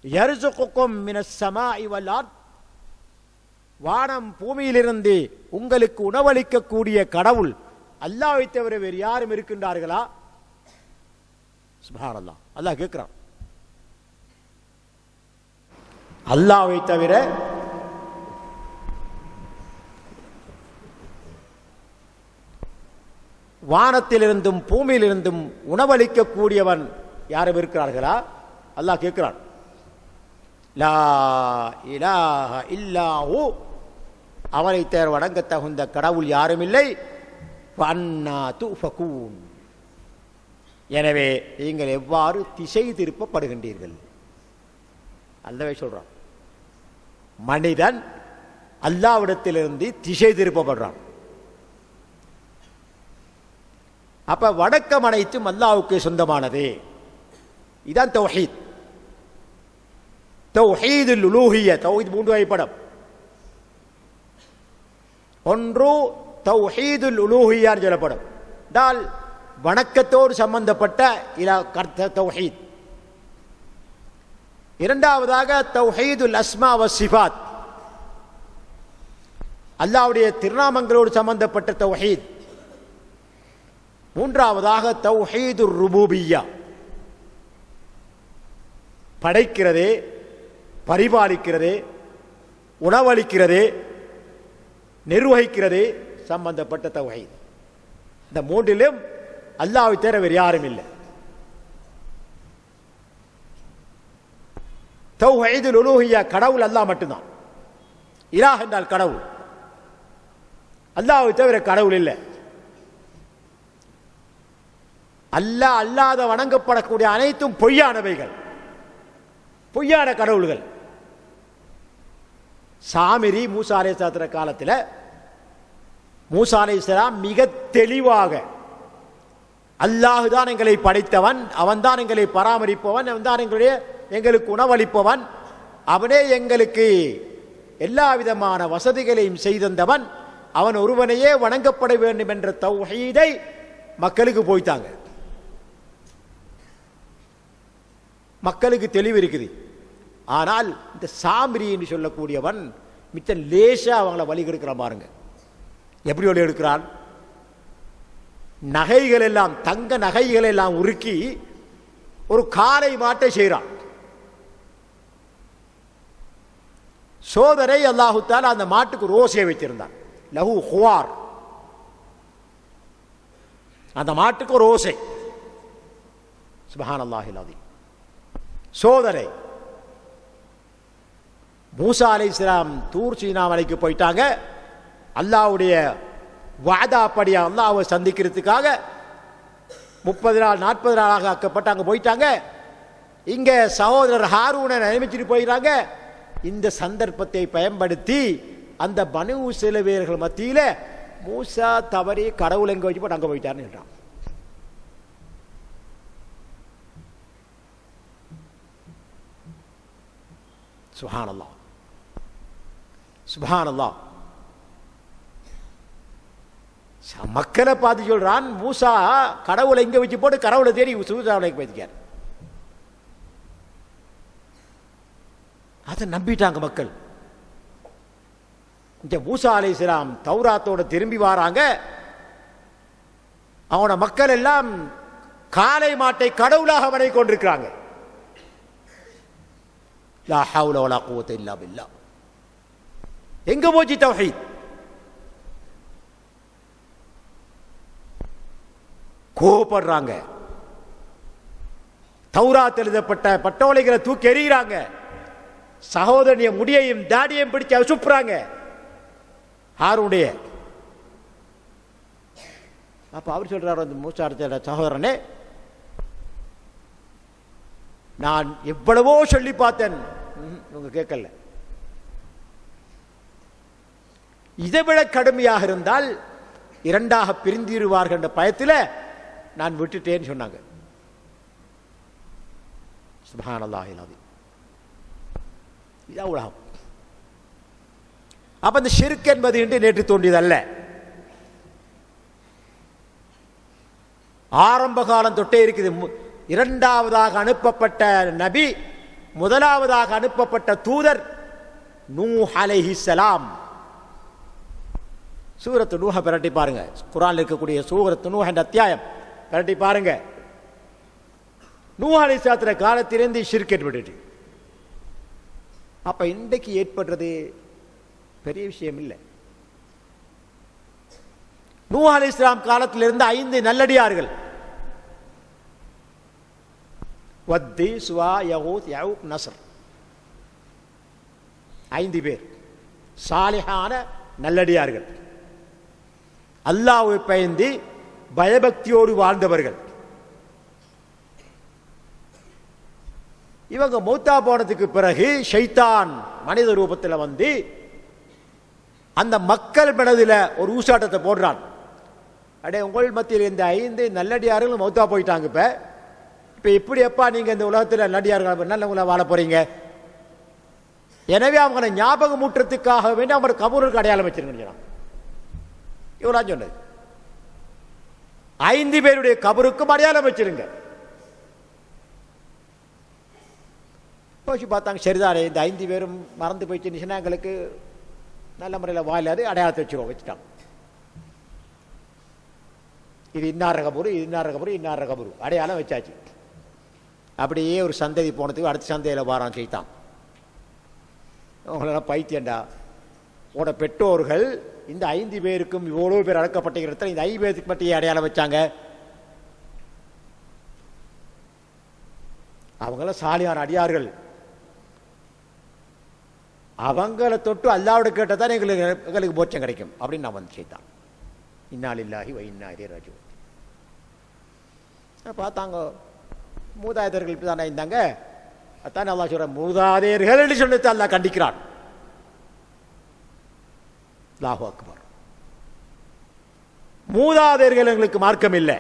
யர்சுகுக்கும் மினஸ் ஸமாஇ வல் அர்த், வானம் பூமியிலிருந்து உங்களுக்கு உணவளிக்கக்கூடிய கடவுள் அல்லாஹ்வை தவிர வேறு யாரும் இருக்கின்றார்களா? சுப்ஹானல்லாஹ், அல்லாஹ் கேட்கிறான். அல்லாஹ்வை தவிர வானத்திலிருந்தும் பூமியிலிருந்தும் உணவளிக்கக்கூடியவன் யாரும் இருக்கிறார்களா? அல்லாஹ் கேட்கிறான். லா இலாஹ இல்லாஹு, அவனை தேர் வணங்க தகுந்த கடவுள் யாரும் இல்லை. ஃபஅன்னா துஃபகூன், எனவே நீங்கள் எவ்வாறு திசை திருப்பப்படுகின்றீர்கள்? அல்லவே சொல்றான், மனிதன் அல்லாஹ்விடத்திலிருந்து திசை திருப்பப்படுறான். அப்ப வணக்கம் அனைத்தும் அல்லாஹ்வுக்கு சொந்தமானது. இதான் தௌஹீத். தௌஹீதுல் உலூஹிய்யா, தௌஹீத் மூன்று வகைப்படும். ஒன்று தௌஹீதுல் உலூஹிய்யான்னு சொல்லப்படும், என்றால் வணக்கத்தோடு சம்பந்தப்பட்ட தௌஹீத். இரண்டாவதாக தௌஹீதுல் அஸ்மா வ சிஃபாத், அல்லாஹ்வுடைய திருநாமங்களோடு சம்பந்தப்பட்ட தௌஹீத். மூன்றாவதாக தௌஹீதுர் ருபூபிய்யா, படைக்கிறதே, பரிபாலிக்கிறதே, உணவளிக்கிறதே, நிர்வகிக்கிறதே சம்பந்தப்பட்ட தௌஹீத். இந்த மூன்றிலும் அல்லாஹ்வை தவிர வேறு யாரும் இல்லை. தௌஹீதுல் உலூஹிய்யா, கடவுள் அல்லாஹ் மட்டும்தான். இலாஹ் என்றால் கடவுள், அல்லாஹ்வை தவிர கடவுள் இல்லை. அல்லாஹ் அல்லாத வணங்கப்படக்கூடிய அனைத்தும் பொய்யானவைகள், பொய்யான கடவுள்கள். சாமிரி மூசா அலைஹிஸ்ஸலாம் காலத்தில் மூசா அலைஹிஸ்ஸலாம் மிக தெளிவாக அல்லாஹ் தான் எங்களை படைத்தவன், அவன் தான் எங்களை பராமரிப்பவன், அவன் தான் எங்களுக்கு உணவளிப்பவன், அவனே எங்களுக்கு எல்லா விதமான வசதிகளையும் செய்தந்தவன், அவன் ஒருவனையே வணங்கப்பட வேண்டும் என்ற தௌஹீதை மக்களுக்கு போய்த்தாங்க. மக்களுக்கு தெளிவு இருக்குது. ஆனால் இந்த சாமிரி என்று சொல்லக்கூடியவன் மிச்ச லேசா அவங்கள வழி கெடுக்கிறான். பாருங்க எப்படி வழி எடுக்கிறான். நகைகள் எல்லாம், தங்க நகைகள் எல்லாம் உருக்கி ஒரு காளை மாட்டை செய்கிறான். சோதரை அல்லாஹு தஆலா அந்த மாட்டுக்கு ரோசை வைத்திருந்தான். லஹு ஹுவார், அந்த மாட்டுக்கு ஒரு ஓசை. சுப்ஹானல்லாஹில் அஸீம். சோதனை. மூசா அலைஹிஸ்ஸலாம் தூர் சீனா மலைக்கு போயிட்டாங்க. அல்லாஹ்வுடைய வாதா படியா அல்லாஹ்வை சந்திக்கிறதுக்காக 30 நாள் 40 நாளாக ஆக்கப்பட்டு அங்கே போயிட்டாங்க. இங்க சகோதரர் ஹாரூனை நியமிச்சுட்டு போயிட்டாங்க. இந்த சந்தர்ப்பத்தை பயன்படுத்தி அந்த பனு இஸ்ரவேலர்கள் மத்தியில் மூசா தவறி கடவுள் எங்க வச்சு போட்டு அங்கே போயிட்டாருன்னு சொல்றான். சுப்ஹானல்லாஹ், சுப்ஹானல்லாஹ். மக்களை பார்த்து சொல்றான், மூசா கடவுளை இங்க வச்சு போட்டு கடவுளை தேடி சூசாவளைக்கு போயிருக்கார். அதை நம்பிட்டாங்க மக்கள். இந்த மூசா அலைஹிஸ்ஸலாம் தௌராத்தோட திரும்பி வராங்க. அவனோட மக்கள் எல்லாம் காளை மாட்டை கடவுளாக வணங்கிக் கொண்டிருக்கிறாங்க. லா ஹவுல வலா குவத்த இல்லா பில்லாஹ். எங்க போச்சு தௌஹீத்? கோபப்படுறாங்க. தௌராத் எழுதப்பட்ட பட்டோலைகளை தூக்கி எறிகிறாங்க. சகோதரனிய முடியையும் தாடியையும் பிடிச்சு அசுப்புறாங்க ஹாரூனுடைய. அப்ப அவர் சொல்றாரு, அந்த மூசா சகோதரனே, நான் எவ்வளவோ சொல்லி பார்த்தேன், உங்க கேட்கல. இதைவிட கடுமையாக இருந்தால் இரண்டாக பிரிந்திருவார்கள் என்ற பயத்தில் நான் விட்டுட்டேன்னு சொன்னாங்க. சுப்ஹானல்லாஹில் அஸீம். இதான் உலகம். அப்ப இந்த ஷிர்க் என்பது என்று நேற்று தோன்றியதல்ல. ஆரம்ப காலம் தொட்டே இருக்குது. இரண்டாவதாக அனுப்பப்பட்ட நபி, முதலாவதாக அனுப்பப்பட்ட தூதர் நூஹ் அலைஹிஸ்ஸலாம். சூரத்து நூஹ பிரட்டி பாருங்க. குர்ஆன்ல இருக்கக்கூடிய சூரத்து நூஹ் என்ற அத்தியாயம் பிரட்டி பாருங்க. நூஹ் அலைஹிஸ்ஸலாத்தின் காலத்திலிருந்து ஷிர்க் ஏற்பட்டு, அப்ப இன்றைக்கு ஏற்படுறது பெரிய விஷயம் இல்லை. நூஹ் அலைஹிஸ்ஸலாம் காலத்தில் இருந்த 5 நல்லடியார்கள், வத்தி, சுவா, யகூத், யஊக், நஸ்ர், 5 பேர் சாலிஹான நல்லடியார்கள், அல்லாஹ்வை பயந்து பயபக்தியோடு வாழ்ந்தவர்கள். இவங்க மௌத்தா போனதுக்கு பிறகு ஷைத்தான் மனித ரூபத்தில் வந்து அந்த மக்கள் மனதில் ஒரு ஊசாட்டத்தை போடுறான். அடே, உங்கள் மத்தியில் இந்த 5 நல்லடியார்கள் மௌத்தா போயிட்டாங்க. இப்போ இப்படி எப்பா நீங்கள் இந்த உலகத்தில் நல்லடியார்கள் நல்லவங்கள வாழ போறீங்க? எனவே அவங்களை ஞாபகம் ஊட்டுறதுக்காக வேண்டி அவங்க கபூருக்கு அடையாளம் வச்சிருக்கணும். இவ்வளோ சொன்னது. 5 பேருடைய கபருக்கும் அடையாளம் வச்சிருங்க. யோசிச்சு பார்த்தாங்க, சரிதானே, இந்த 5 பேரும் மறந்து போயிடுச்சுன்னா எங்களுக்கு நல்ல முறையில் வாயிலாது அடையாளத்தை வச்சுட்டாங்க. இது இன்னார கபூர், இது இன்னார கபூர், இன்னார கபூர் அடையாளம் வச்சாச்சு. அப்படியே ஒரு சந்ததி போனதுக்கு அடுத்த சந்தையில் வாரம் செய்தான். அவங்களெல்லாம் பைத்தியண்டா, உங்களோட பெற்றோர்கள் இந்த 5 பேருக்கும் இவ்வளோ பேர் அடக்கப்பட்ட இடத்துல இந்த 5 பேருக்கு மட்டும் அடையாளம் வச்சாங்க. அவங்களாம் சாலியான அடியார்கள், அவங்கள தொட்டு அல்லாவோட கேட்டதான் எங்களுக்கு மோட்சம் கிடைக்கும் அப்படின்னு நான் வந்து செய்தான். இன்னா லில்லாஹி வ இன்னா இலைஹி ராஜிஊன். பார்த்தாங்க, மூதாதையர்கள் இப்படி தானே இருந்தாங்க. அதான் அல்லாஹ் சொல்ற, மூதாதையர்கள் என்று சொன்னதை அல்லாஹ் கண்டிக்கிறான். அல்லாஹு அக்பர். மூதாதையர்கள் எங்களுக்கு மார்க்கம் இல்லை,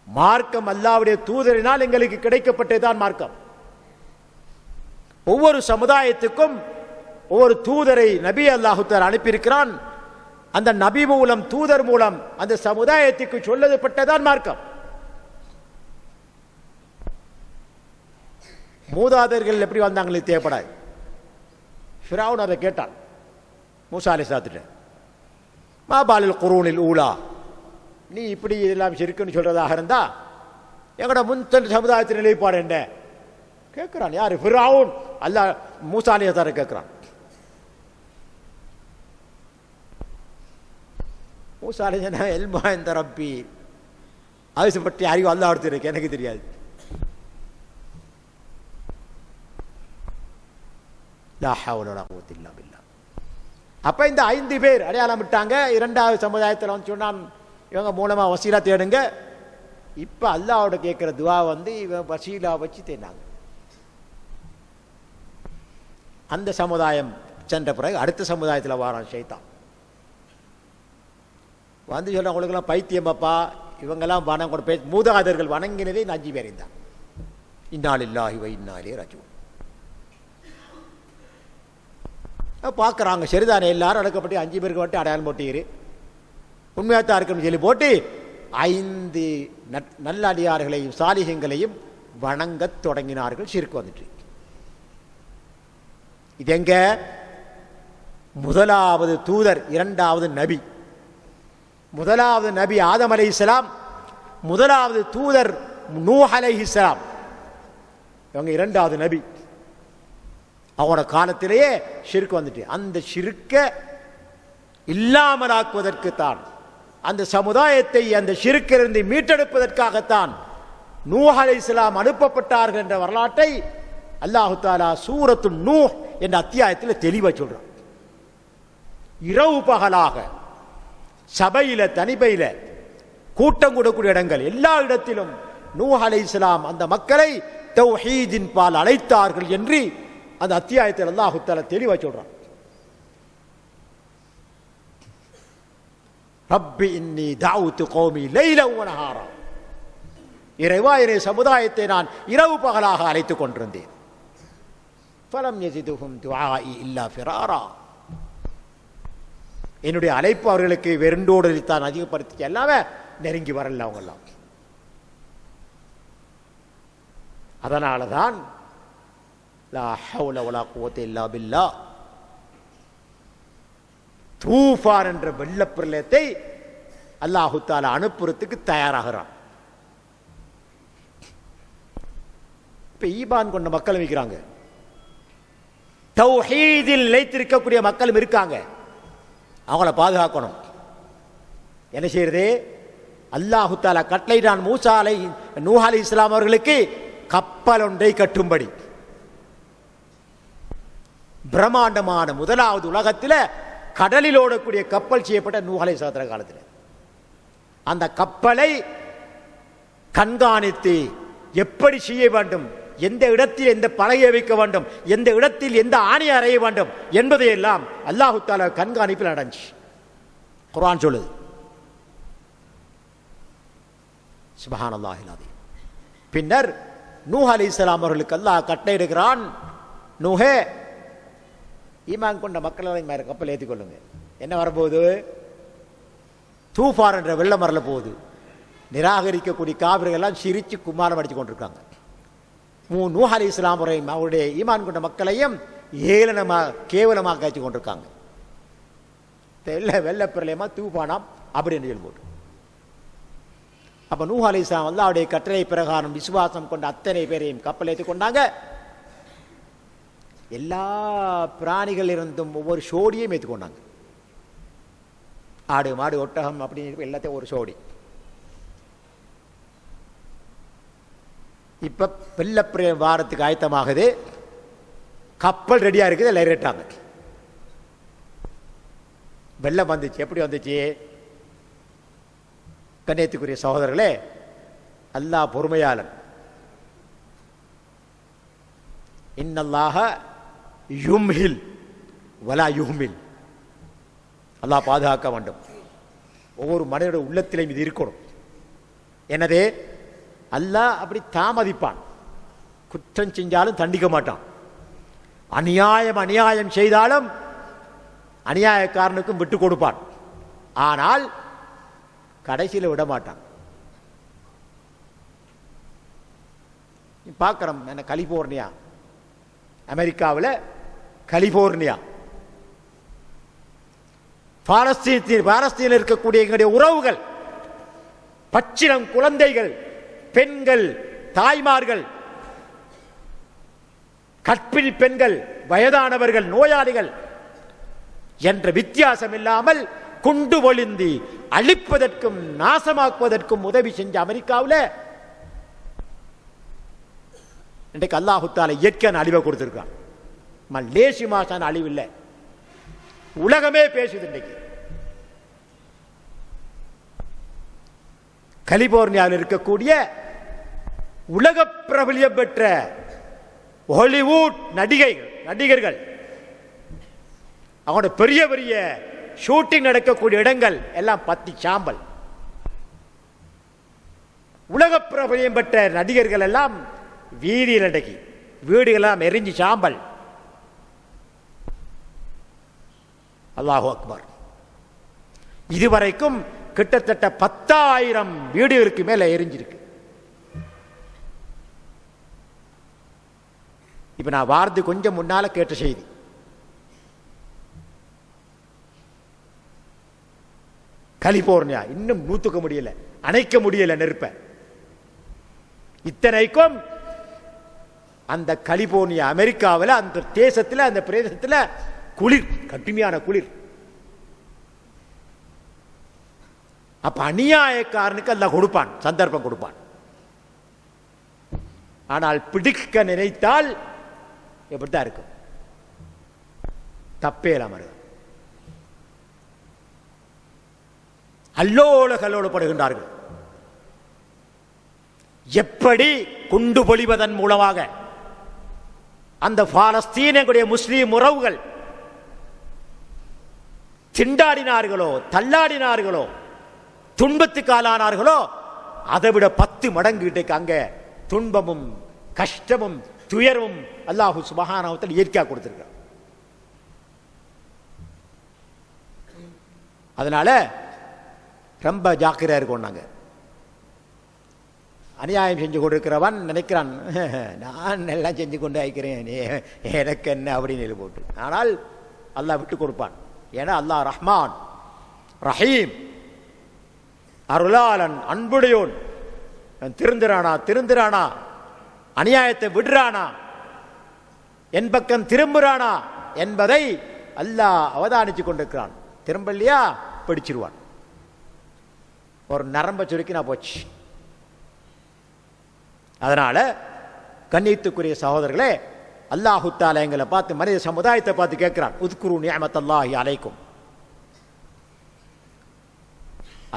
மார்க்கம் அல்லாஹ்வுடைய தூதரினால் எங்களுக்கு கிடைக்கப்பட்டதுதான் மார்க்கம். ஒவ்வொரு சமுதாயத்துக்கும் ஒவ்வொரு தூதரை நபி அல்லாஹ் தஆலா அனுப்பியிருக்கிறான். அந்த நபி மூலம், தூதர் மூலம் அந்த சமுதாயத்துக்கு சொல்லப்பட்டதான் மார்க்கம். மூதாதையர்கள் எப்படி வந்தாங்களே தேவைப்படாது. ஃபிரௌன் அதை கேட்டான் மூசா அலைஹிஸ்ஸலாத்திட்ட, மா பாலில் குரூனில் ஊலா, நீ இப்படி எல்லாம் இருக்குன்னு சொல்றதாக இருந்தா எங்கட முன் சமுதாயத்தின் நிலைப்பாடு என்ன கேட்கிறான். யாரு? ஃபிரௌன். அல்லாஹ் மூசா அலைஹிஸ்ஸலாத்தை கேட்கிறான். மூசா அலைஹிஸ்ஸலாம் எல்மா இந்த ரப்பி, அது பற்றி அறிவு அல்லாஹ் எடுத்துருக்கு, எனக்கு தெரியாது. லா ஹவ்ல வலா குவத்த இல்லா பில்லாஹ். அப்ப இந்த 5 பேர் அடையாளம் விட்டாங்க. 2வது சமுதாயத்தில் வந்து சொன்னான், இவங்க மூலமா வசீலா தேடுங்க. இப்ப அல்லாஹ்வோட கேட்கிற துவா வந்து இவன் வசீலா வச்சு தேடினாங்க. அந்த சமுதாயம் சென்ற பிறகு அடுத்த சமுதாயத்தில் வாரான் ஷைத்தான் வந்து சொல்ல, அவங்களுக்கெல்லாம் பைத்தியம் பாப்பா, இவங்கெல்லாம் வணங்க கூட மூதாதையர்கள் வணங்கினதே இந்த 5 பேர் தான். இன்னா லில்லாஹி வ இன்னா இலைஹி ராஜிஊன். பார்க்குறாங்க, சரிதானே, எல்லாரும் அடக்கப்பட்டு 5 பேருக்கு மட்டும் அடையாளம் போட்டீரு, உண்மையாத்தான் இருக்குன்னு சொல்லி போட்டு 5 நல்லடியார்களையும் சாலிஹங்களையும் வணங்கத் தொடங்கினார்கள். ஷிர்க் வந்துட்டு. இது எங்க? முதலாவது தூதர், 2வது நபி. முதலாவது நபி ஆதம் அலைஹிஸ்ஸலாம், முதலாவது தூதர் நூஹ் அலைஹிஸ்ஸலாம், இவங்க 2வது நபி. அவனோட காலத்திலேயே ஷிர்க் வந்துட்டு. அந்த ஷிர்க்க இல்லாமலாக்குவதற்குத்தான், அந்த சமுதாயத்தை அந்த ஷிர்க்கிலிருந்து மீட்டெடுப்பதற்காகத்தான் நூஹ் அலைஹிஸ்ஸலாம் அனுப்பப்பட்டார்கள் என்ற வரலாற்றை அல்லாஹு தஆலா சூரத்து நூஹ் என்ற அத்தியாயத்தில் தெளிவாக சொல்றான். இரவு பகலாக, சபையில தனிபையில, கூட்டம் கூடக்கூடிய இடங்கள் எல்லா இடத்திலும் நூஹ் அலைஹிஸ்ஸலாம் அந்த மக்களை தௌஹீதின் பால் அழைத்தார்கள் என்று அந்த அத்தியாயத்தில் அல்லாஹ் தஆலா தெளிவாக சொல்றான். ரப்பி இன்னி தஅவுது கௌமி லைலன் வ நஹாரா, இறைவா, என்னுடைய சமுதாயத்தை நான் இரவு பகலாக அழைத்துக் கொண்டிருந்தேன். ஃபலம் யஸிதுஹும் துஆஇ இல்லா ஃபிராரா, என்னுடைய அழைப்பு அவர்களுக்கு வெறுண்டோடலித்தான் அதிகப்படுத்தி, எல்லாமே நெருங்கி வரல அவங்கெல்லாம். அதனால தான் லா ஹவ்ல வலா குவத்த இல்லா பில்லாஹ், தூஃபான் என்ற வெள்ளப்பிரளயத்தை அல்லாஹு தஆலா அனுப்புறதுக்கு தயாராகிறான். இப்ப ஈமான் கொண்ட மக்கள் இருக்கிறாங்க, தௌஹீதில் நிலைத்திருக்கக்கூடிய மக்களும் இருக்காங்க. அவங்கள பாதுகாக்கணும். என்ன செய்யறது? அல்லாஹு தஆலா கட்டளையிட்டான் நூஹ் அலைஹிஸ்ஸலாம் அவர்களுக்கு கப்பல் ஒன்றை கட்டும்படி. பிரம்மாண்டமான முதலாவது உலகத்தில் கடலில் ஓடக்கூடிய கப்பல் செய்யப்பட்ட நூஹ் அலைஹிஸ்ஸலாம் காலத்தில் அந்த கப்பலை கண்காணித்து எப்படி செய்ய வேண்டும், எந்த இடத்தில் எந்த பலகையை வைக்க வேண்டும், எந்த இடத்தில் எந்த ஆணியை அறைய வேண்டும் என்பதையெல்லாம் அல்லாஹு தஆலா கண்காணிப்பில் நடந்துச்சு. குர்ஆன் சொல்லுது. சுப்ஹானல்லாஹில் அஸீம். பின்னர் நூஹ் அலைஹிஸ்ஸலாம் அவர்களுக்கு அல்லாஹ் கட்டளையிடுகிறான், நூஹே ஈமான் கொண்ட மக்களை மேலே கப்பல் ஏற்றிக் கொள்ளுங்க. என்ன வரப்போகுது? தூஃபான் என்ற வெள்ளம் வரல போகுது. நிராகரிக்கக்கூடிய காவிர்கள் எல்லாம் சிரிச்சு கும்மாரம் அடிச்சு கொண்டிருக்காங்க. நூஹ் அலைஹிஸ்ஸலாம் அவருடைய ஈமான் கொண்ட மக்களையும் ஏளனமாக கேவலமாக காய்ச்சி கொண்டிருக்காங்க. வெள்ள பிரளயமா தூஃபானாம் அப்படின்னு சொல்லி போட்டு. அப்ப நூஹ் அலைஹிஸ்ஸலாம் அவருடைய கட்டளை பிரகாரம் விசுவாசம் கொண்ட அத்தனை பேரையும் கப்பல் ஏற்றி கொண்டாங்க. எல்லா பிராணிகள் இருந்தும் ஒவ்வொரு சோடியையும் ஏற்றுக்கொண்டாங்க. ஆடு மாடு ஒட்டகம் அப்படின்னு எல்லாத்தையும் ஒரு சோடி. இப்ப வெள்ளப்பிர வாரத்துக்கு ஆயத்தமாகுது. கப்பல் ரெடியா இருக்குது. எல்லாம் ஏறிட்டாங்க. வெள்ளம் வந்துச்சு. எப்படி வந்துச்சு? கண்ணியத்துக்குரிய சகோதரர்களே, அல்லாஹ் பொறுமையாளன். இன்னல்லாஹ யும்ஹில் வலா யுஹ்மில். அல்லாஹ் பாதுகாக்க வேண்டும். ஒவ்வொரு மனிதனுடைய உள்ளத்திலையும் இது இருக்கணும். எனவே அல்லாஹ் அப்படி தாமதிப்பான். குற்றம் செஞ்சாலும் தண்டிக்க மாட்டான். அநியாயம் செய்தாலும் அநியாயக்காரனுக்கும் விட்டு கொடுப்பான். ஆனால் கடைசியில் விட மாட்டான். பார்க்கிறோம். என்ன கலிபோர்னியா, அமெரிக்காவில் கலிபோர்னியா, பாலஸ்தீனில் இருக்கக்கூடிய எங்களுடைய உறவுகள், பச்சிளம் குழந்தைகள், பெண்கள், தாய்மார்கள், கர்ப்பிணி பெண்கள், வயதானவர்கள், நோயாளிகள் என்ற வித்தியாசம் இல்லாமல் குண்டு ஒளிந்து அழிப்பதற்கும் நாசமாக்குவதற்கும் உதவி செஞ்ச அமெரிக்காவில் இன்றைக்கு அல்லாஹு தஆலா இயற்கையான அழிவை கொடுத்திருக்கான். லேசி மாசான அழிவு இல்லை. உலகமே பேசுது. இன்றைக்கு கலிபோர்னியாவில் இருக்கக்கூடிய உலக பிரபலியம் பெற்ற ஹாலிவுட் நடிகர்கள் அவங்களோட பெரிய பெரிய ஷூட்டிங் நடக்கக்கூடிய இடங்கள் எல்லாம் பத்தி சாம்பல். உலக பிரபலியம் பெற்ற நடிகர்கள் எல்லாம் வீதியில் அடக்கி, வீடுகள் எல்லாம் எரிஞ்சு சாம்பல். அல்லாஹு அக்பர். இதுவரைக்கும் கிட்டத்தட்ட 10,000 வீடுகளுக்கு மேல எரிஞ்சிருக்கு. இப்ப நான் வாரது கொஞ்சம் முன்னால கேட்ட செய்தி. கலிபோர்னியா இன்னும் நூத்துக்க முடியல, அணைக்க முடியல நெருப்ப. இத்தனைக்கும் அந்த கலிபோர்னியா அமெரிக்காவில் அந்த தேசத்தில் அந்த பிரதேசத்தில் குளிர், கடுமையான குளிர். அப்ப அநியாயக்காரனுக்கு அல்லாஹ் கொடுப்பான், சந்தர்ப்பம் கொடுப்பான். ஆனால் பிடிக்க நினைத்தால் எப்படித்தான் இருக்கும்? தப்பே இல்லாம அல்லோலப்படுகின்றார்கள். எப்படி குண்டு பொழிவதன் மூலமாக அந்த பாலஸ்தீனுடைய முஸ்லீம் உறவுகள் திண்டாடினார்களோ, தள்ளாடினார்களோ, துன்பத்துக்கு ஆளானார்களோ, அதை விட 10 மடங்கு அங்க துன்பமும் கஷ்டமும் துயரமும் அல்லாஹு சுப்ஹானஹு வ தஆலா இயற்கையாக கொடுத்திருக்கிறார். அதனால ரொம்ப ஜாக்கிரதையா இருக்கும். நாங்க அநியாயம் செஞ்சு கொண்டிருக்கிறவன் நினைக்கிறான், நான் எல்லாம் செஞ்சு கொண்டு ஆயிக்கிறேன், எனக்கு என்ன அப்படின்னு போட்டு. ஆனால் அல்லாஹ் விட்டு கொடுப்பான். ஏன்னா அல்லாஹ் ரஹ்மான் ரஹீம், அருளாளன், அன்புடையோன். திருந்துறானா, அநியாயத்தை விடுறானா, என் பக்கம் திரும்புறானா என்பதை அல்லாஹ் அவதானித்துக் கொண்டிருக்கிறான், திரும்பலையா பிடிச்சிருவான். ஒரு நரம்ப சுருக்கி நான் போச்சு. அதனால கண்ணியத்துக்குரிய சகோதரர்களே, அல்லாஹு தஆலா எங்களை பார்த்து, மனித சமுதாயத்தை பார்த்து கேட்கிறான், உத்குரு நிஅமத்தல்லாஹி அலைக்கும்.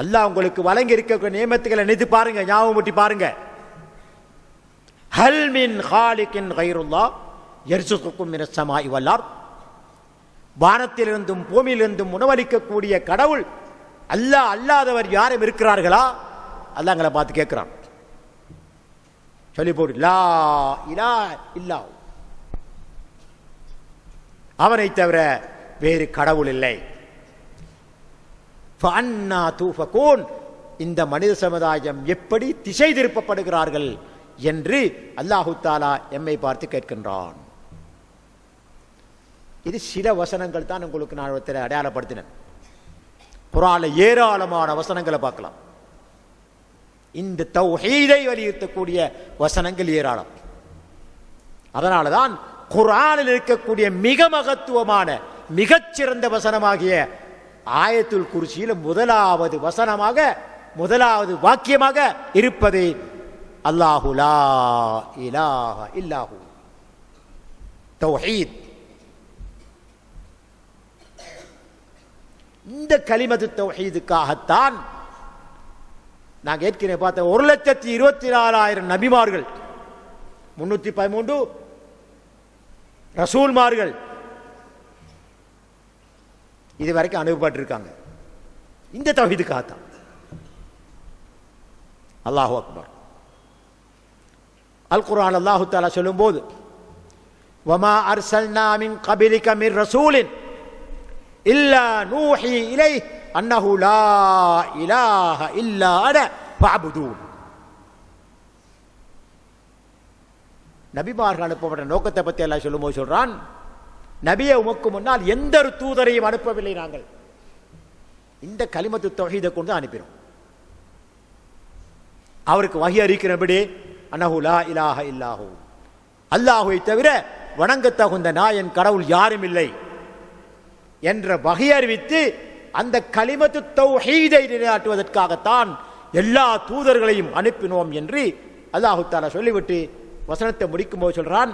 அல்லாஹ் உங்களுக்கு வழங்கி இருக்கக்கூடிய நியமத்துகளை நினைத்து பாருங்க, ஞாபகம் ஊட்டி பாருங்க. ஹல் மின் காலிகின் கைருல்லாஹ் யர்சுகுக்கும் மினஸ் ஸமாஇ வல் அர்த். வானத்திலிருந்தும் பூமியிலிருந்தும் உணவளிக்கக்கூடிய கடவுள் அல்லாஹ் அல்லாதவர் யாரும் இருக்கிறார்களா? அல்லாஹ் எங்களை பார்த்து கேட்கிறான். சொல்லி போடு, லா இலாஹ இல்லல்லாஹ், அவனை தவிர வேறு கடவுள் இல்லை. ஃபஅன்னா தூஃபகூன், இந்த மனித சமுதாயம் எப்படி திசை திருப்பப்படுகிறார்கள் என்று அல்லாஹு தஆலா எம்மை பார்த்து கேட்கின்றான். இது சில வசனங்கள் தான் உங்களுக்கு நான் அடையாளப்படுத்தினேன். குர்ஆன்ல ஏராளமான வசனங்களை பார்க்கலாம். இந்த தௌஹீதை வலியுறுத்தக்கூடிய வசனங்கள் ஏராளம். அதனால தான் குர்ஆனில் இருக்கக்கூடிய மிக மகத்துவமான மிகச்சிறந்த வசனமாகிய ஆயத்துல் குர்சியில் முதலாவது வசனமாக, முதலாவது வாக்கியமாக இருப்பது அல்லாஹு லா இலாஹ இல்லாஹு, தௌஹீத். இந்த கலிமத்து தௌஹீதுக்காகத்தான் நான் ஏற்கனவே பார்த்த 1,24,000 நபிமார்கள், 313 ரசூல்மார்கள் இதுவரைக்கும் அனுப்பப்பட்டிருக்காங்க. இந்த தௌஹீதுக்காகத்தான். அல்லாஹு அக்பர். அல் குர்ஆன் அல்லாஹு தஆலா சொல்லும்போது, வமா அர்சல்னா மின் கபிலிக மிர் ரசூலின் இல்லா நூஹி இலைஹி அன்னஹு லா இலாஹ இல்லா அன ஃபஅபுதூன். நபிமார்கள் அனுப்பப்பட்ட நோக்கத்தை பற்றி அல்லாஹ் சொல்லும்போது சொல்றான், நபியை உமக்கு முன்னால் எந்த ஒரு தூதரையும் அனுப்பவில்லை நாங்கள், இந்த கலிமத்து தௌஹீதை கொண்டு அனுப்பினோம். அவருக்கு வஹி அறிக்கிறபடி அன்னஹு லா இலாஹ இல்லாஹு, அல்லாஹுவை தவிர வணங்க தகுந்த நாயன் கடவுள் யாரும் இல்லை என்ற வஹி அறிவித்து அந்த கலிமத்து தௌஹீதை நிலைநாட்டுவதற்காகத்தான் எல்லா தூதர்களையும் அனுப்பினோம் என்று அல்லாஹு தஆலா சொல்லிவிட்டு வசனத்தை முடிக்கும் போது சொல்றான்,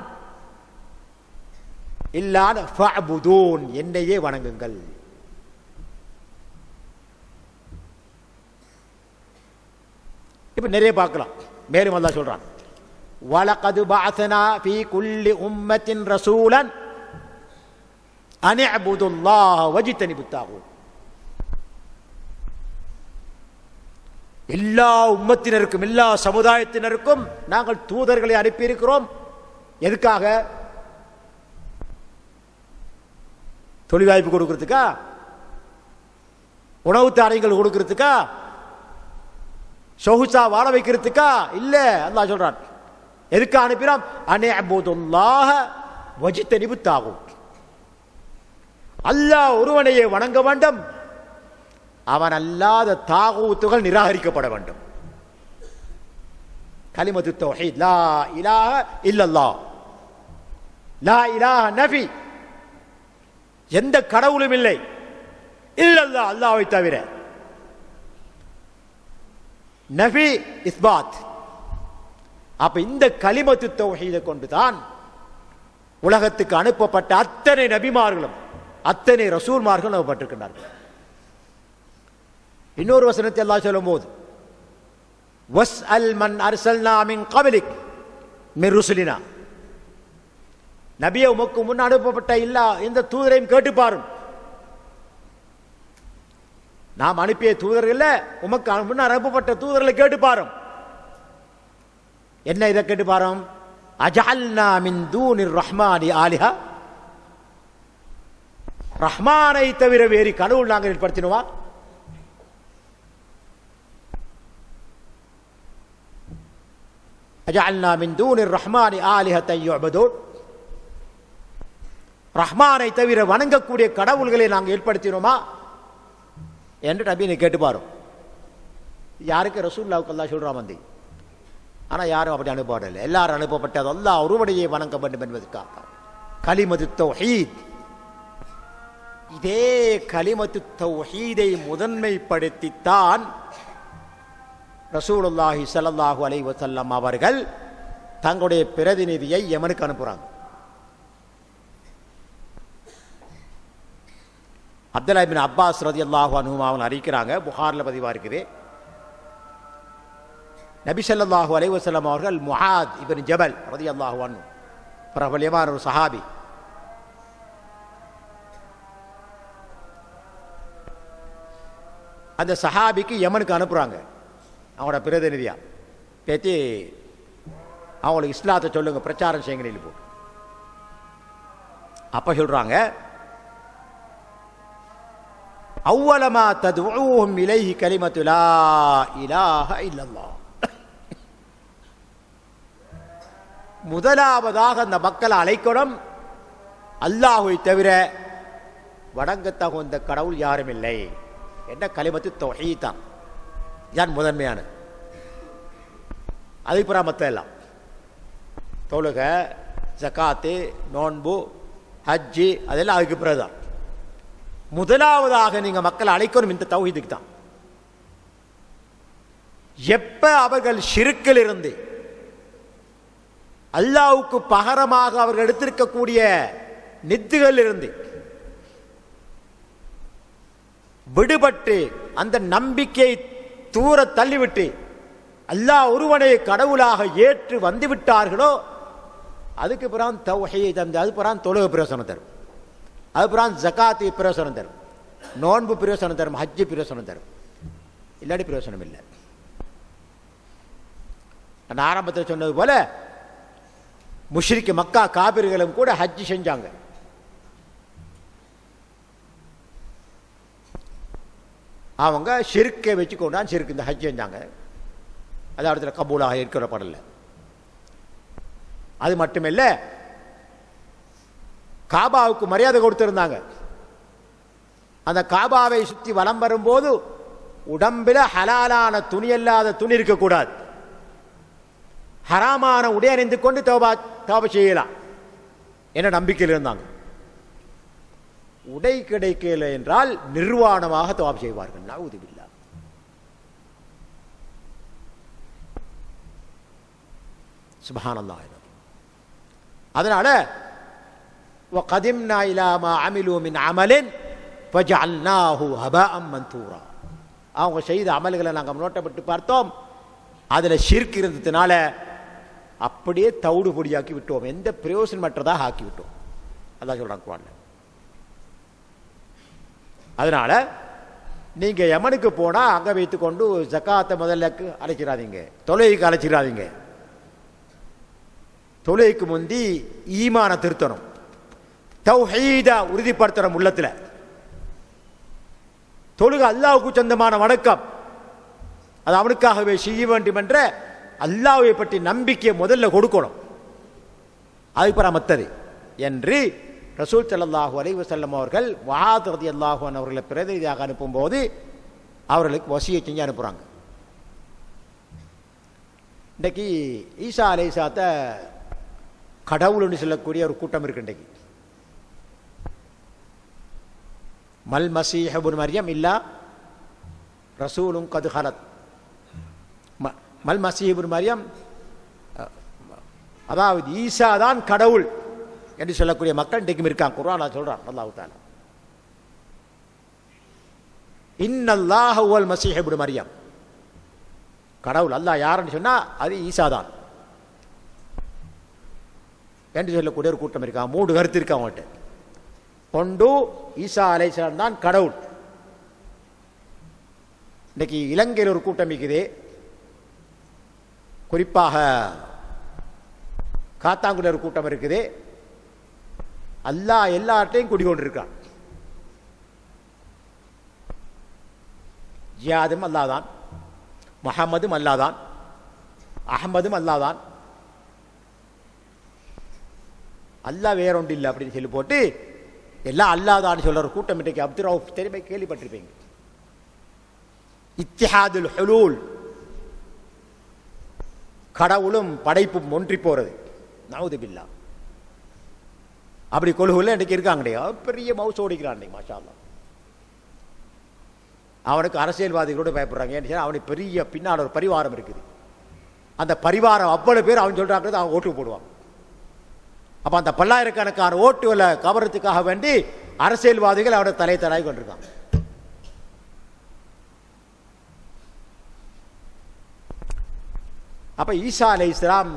இல்லான ஃபஅபுதூன், என்னையே வணங்குங்கள். இப்ப நிறைய பார்க்கலாம். மேலும் அல்லாஹ் சொல்றான், வலகது பஅஸனா ஃபீ குல்லி உம்மத்தின் ரசூலன் அன் இஅ்புதுல்லாஹ வஜ்தனிபுத் தாகூத். எல்லா உம்மத்தினருக்கும், எல்லா சமுதாயத்தினருக்கும் நாங்கள் தூதர்களை அனுப்பியிருக்கிறோம். எதுக்காக? தொழில் வாய்ப்பு கொடுக்கிறதுக்கா? உணவு தானியங்கள் கொடுக்கிறதுக்கா? சொகுசா வாழ வைக்கிறதுக்கா? இல்ல. அல்லாஹ் சொல்றான், எதுக்கு அனுப்பினோம்? அன் இஅ்புதுல்லாஹ வஜ்தனிபுத் தாகூத். அல்லாஹ் ஒருவனையே வணங்க வேண்டும், அவன் அல்லாத தாகூத்துகள் நிராகரிக்கப்பட வேண்டும். கலிமத்து தௌஹீத், லா இலாஹ இல்லல்லாஹ், லா இலாஹ நஃபி, எந்த கடவுளும் இல்லை, இல்லல்லாஹ், அல்லாஹ்வை தவிர. நஃபி இஸ்பாத். அப்ப இந்த கலிமத்து தௌஹீதை கொண்டுதான் உலகத்துக்கு அனுப்பப்பட்ட அத்தனை நபிமார்களும் அத்தனை ரசூல்மார்களும் அனுப்பப்பட்டிருக்கிறார்கள். இன்னொரு வசனத்தை அல்லாஹ் சொல்லும்போது, வஸ்அல் மன் அர்சல்னா மின் கப்லிக் மின் ருசுலினா, நபியே உமக்கு முன் அனுப்பப்பட்ட எல்லா இந்த தூதரையும் கேட்டு பாரும். நாம் அனுப்பிய தூதர்கள் உமக்கு முன் அனுப்பப்பட்ட தூதர்களை கேட்டு பாரும். என்ன இதை கேட்டு பாரும்? அஜஅல்னா மின் தூனிர் ரஹ்மானி ஆலிஹா, ரஹ்மானை தவிர வேறு கடவுள் நாங்கள் ஏற்படுத்தினோமா? அஜஅல்னா மின் தூனிர் ரஹ்மானி ஆலிஹத்தன் யுஅ்பதூன், ரஹ்மானை தவிர வணங்கக்கூடிய கடவுள்களை நாங்கள் ஏற்படுத்தினோமா என்று நபியை கேட்டு பாரும். யாருக்கு? ரசூலுல்லாஹ்வுக்கு அல்லாஹ் சொல்றான் வந்து. ஆனா யாரும் அப்படி அனுப்பப்படவில்லை. எல்லாரும் அனுப்பப்பட்டது அல்லாஹ் ஒருவனையே வணங்க வேண்டும் என்பதற்காக. கலிமத்து தௌஹீத். இதே கலிமத்து தௌஹீதை முதன்மைப்படுத்தித்தான் ரசூலுல்லாஹி ஸல்லல்லாஹு அலைஹி வஸல்லம் அவர்கள் தங்களுடைய பிரதிநிதியை யமனுக்கு அனுப்புறாங்க. அப்துல்லா இப்னு அப்பாஸ் ரலியல்லாஹு அன்ஹுமா அவங்க அறிவிக்கிறாங்க, புகாரில் பதிவாக இருக்குது. நபி ஸல்லல்லாஹு அலைஹி வஸல்லம் அவர்கள் முஆத் இப்னு ஜபல் ரலியல்லாஹு அன்ஹு பிரபல்யமான ஒரு சஹாபி, அந்த சஹாபிக்கு யமனுக்கு அனுப்புகிறாங்க அவங்களோட பிரதிநிதியா. பேத்தி அவங்களுக்கு இஸ்லாத்தை சொல்லுங்க, பிரச்சாரம் செய்யுங்க போட்டு. அப்போ சொல்கிறாங்க, அவ்வளமா ததுஊஹும் இலைஹி கலிமத்து லா இலாஹ இல்லல்லாஹ். முதலாவதாக அந்த மக்களை அழைக்கணும், அல்லாஹ்வை தவிர வணங்கத்தகுந்த கடவுள் யாரும் இல்லை என்ற கலிமத்து தௌஹீத் தான். யான் முதன்மையான. அதுக்கு மற்ற எல்லாம் தொழுக, ஜகாத்து, நோன்பு, ஹஜ்ஜி அதெல்லாம் அதுக்கு பிறகுதான். முதலாவதாக நீங்க மக்களை அழைக்கணும் இந்த தௌஹீதுக்கு தான். எப்ப அவர்கள் ஷிர்க்கில் இருந்து அல்லாஹ்வுக்கு பகரமாக அவர்கள் எடுத்திருக்கக்கூடிய நித்துகள் இருந்து விடுபட்டு அந்த நம்பிக்கையை தூர தள்ளிவிட்டு அல்லாஹ் ஒருவனை கடவுளாக ஏற்று வந்து விட்டார்களோ அதுக்கு பிறகு தௌஹீத், அந்த அது பிறகு தொழுகை பிரயோசனம் தரும், அது பிறகு ஜகாத்து பிரயோசனம் தரும், நோன்பு பிரயோசனம் தரும், ஹஜ்ஜு பிரயோசனம் தரும், இல்லாட்டி பிரயோசனம் இல்லை. நான் ஆரம்பத்தில் சொன்னது போல முஷ்ரிக் மக்கா காபிர்களும் கூட ஹஜ்ஜு செஞ்சாங்க. அவங்க ஷிர்க்கை வச்சுக்கொண்டான் ஷிர்க் இந்த ஹஜ் செஞ்சாங்க. அது இடத்துல கபூலாக ஏற்கப்படல. அது மட்டுமில்ல, காபாவுக்கு மரியாதை கொடுத்திருந்தாங்க. அந்த காபாவை சுற்றி வலம் வரும்போது உடம்பில ஹலாலான துணி அல்லாத துணி இருக்கக்கூடாது. ஹராமான உடை அணிந்து கொண்டு தௌபா செய்யலாம் என்ற நம்பிக்கையில் இருந்தாங்க. உடை கிடைக்கல என்றால் நிர்வாணமாக தௌபா செய்வார்கள். நஊது பில்லாஹ். சுப்ஹானல்லாஹ். அதனால وَقَدِمْنَا إِلَى مَا عَمِلُوا مِنْ عَمَلٍ فَجَعَلْنَاهُ هَبَاءً مَنْثُورًا. அவங்க செய்த அமல்களை நாங்கள் நோட்டப்பட்டு பார்த்தோம், அதில் ஷிர்க் இருந்ததுனால அப்படியே தவிடு பொடியாக்கி விட்டோம், எந்த பிரயோசனமற்றதாக ஆக்கி விட்டோம். அதான் சொல்றாங்க குர்ஆன்ல. அதனால நீங்க யமனுக்கு போனா அங்க வைத்துக்கொண்டு ஜகாத்தை முதல்ல அழைச்சிடாதீங்க, தொழுகைக்கு அழைச்சிடாதீங்க. தொழுகைக்கு முந்தி ஈமான திருத்தணும், தௌஹீத உறுதிப்படுத்தணும் உள்ளத்துல. தொழுகை அல்லாஹ்வுக்கு சொந்தமான வணக்கம், அது அவனுக்காகவே செய்ய வேண்டும் என்ற அல்லாஹ்வை பற்றி நம்பிக்கையை முதல்ல கொடுக்கணும். அதுக்கு மத்தது என்று ரசூல் ஸல்லல்லாஹு அலைஹி வஸல்லம் அவர்கள் முஆத் ரலியல்லாஹு அன்ஹு அவர்களை பிரதிநிதியாக அனுப்பும்போது அவர்களுக்கு வசியை செஞ்சு அனுப்புறாங்க. இன்றைக்கு ஈசா அலைஹிஸ்ஸலாத்தை கடவுள்னு சொல்லக்கூடிய ஒரு கூட்டம் இருக்கு. இன்றைக்கு மல் மஸீஹ் இப்னு மர்யம் இல்லா ரசூலுன் கத் ஹலத். மல் மஸீஹ் இப்னு மர்யம், அதாவது ஈசா தான் கடவுள் என்று சொல்லக்கூடிய மக்கள் இன்றைக்கும் இருக்காங்க. குர்ஆன் சொல்றான் அல்லாஹ் தஆலா, இன்னல்லாஹ ஹுவல் மஸீஹ் இப்னு மர்யம். கடவுள் அல்லாஹ் யாருன்னு சொன்னா அது ஈசா தான் என்று சொல்லக்கூடிய ஒரு கூட்டம் இருக்காங்க. மூணு கருத்து இருக்கு அவங்கள்ட்ட. ஒன்று, ஈசா அலைஹிஸ்ஸலாம் தான் கடவுள். இன்னைக்கு இலங்கையில் ஒரு கூட்டம் இருக்குது, குறிப்பாக காத்தாங்குடியில் ஒரு கூட்டம் இருக்குது. அல்லாஹ் எல்லார்ட்டையும் குடிக்கொண்டிருக்கான். ஜியாதும் அல்லாதான், முஹம்மதும் அல்லாதான், அஹ்மதும் அல்லாதான், அல்லாஹ் வேறொன்று இல்லை அப்படின்னு சொல்லி போட்டு எல்லாம் அல்லாதான்னு சொல்ற ஒரு கூட்டம் இன்றைக்கு அப்துல் ரவுஃப் தெரியுமா, கேள்விப்பட்டிருப்பீங்க. இத்திஹாதுல் ஹுலூல், கடவுளும் படைப்பும் ஒன்றி போறது. நவுது பில்லாஹ். அப்படி கொள்கையில் இன்றைக்கு இருக்காங்கடே, பெரிய மவுஸ் ஓடிக்கிறான் மாஷா அல்லாஹ். அவனுக்கு அரசியல்வாதிகளோடு பயப்படுறாங்க. ஏன்னு அவனுக்கு பெரிய பின்னால் ஒரு பரிவாரம் இருக்குது. அந்த பரிவாரம் அவ்வளவு பேர் அவன் சொல்றாங்க அவன் ஓட்டு போடுவான். அப்ப அந்த பல்லாயிரக்கணக்கான ஓட்டுகளை கவரத்துக்காக வேண்டி அரசியல்வாதிகள் அவனை தலையாய் கொண்டிருக்காங்க. அப்ப ஈசா அலைஹிஸ்ஸலாம்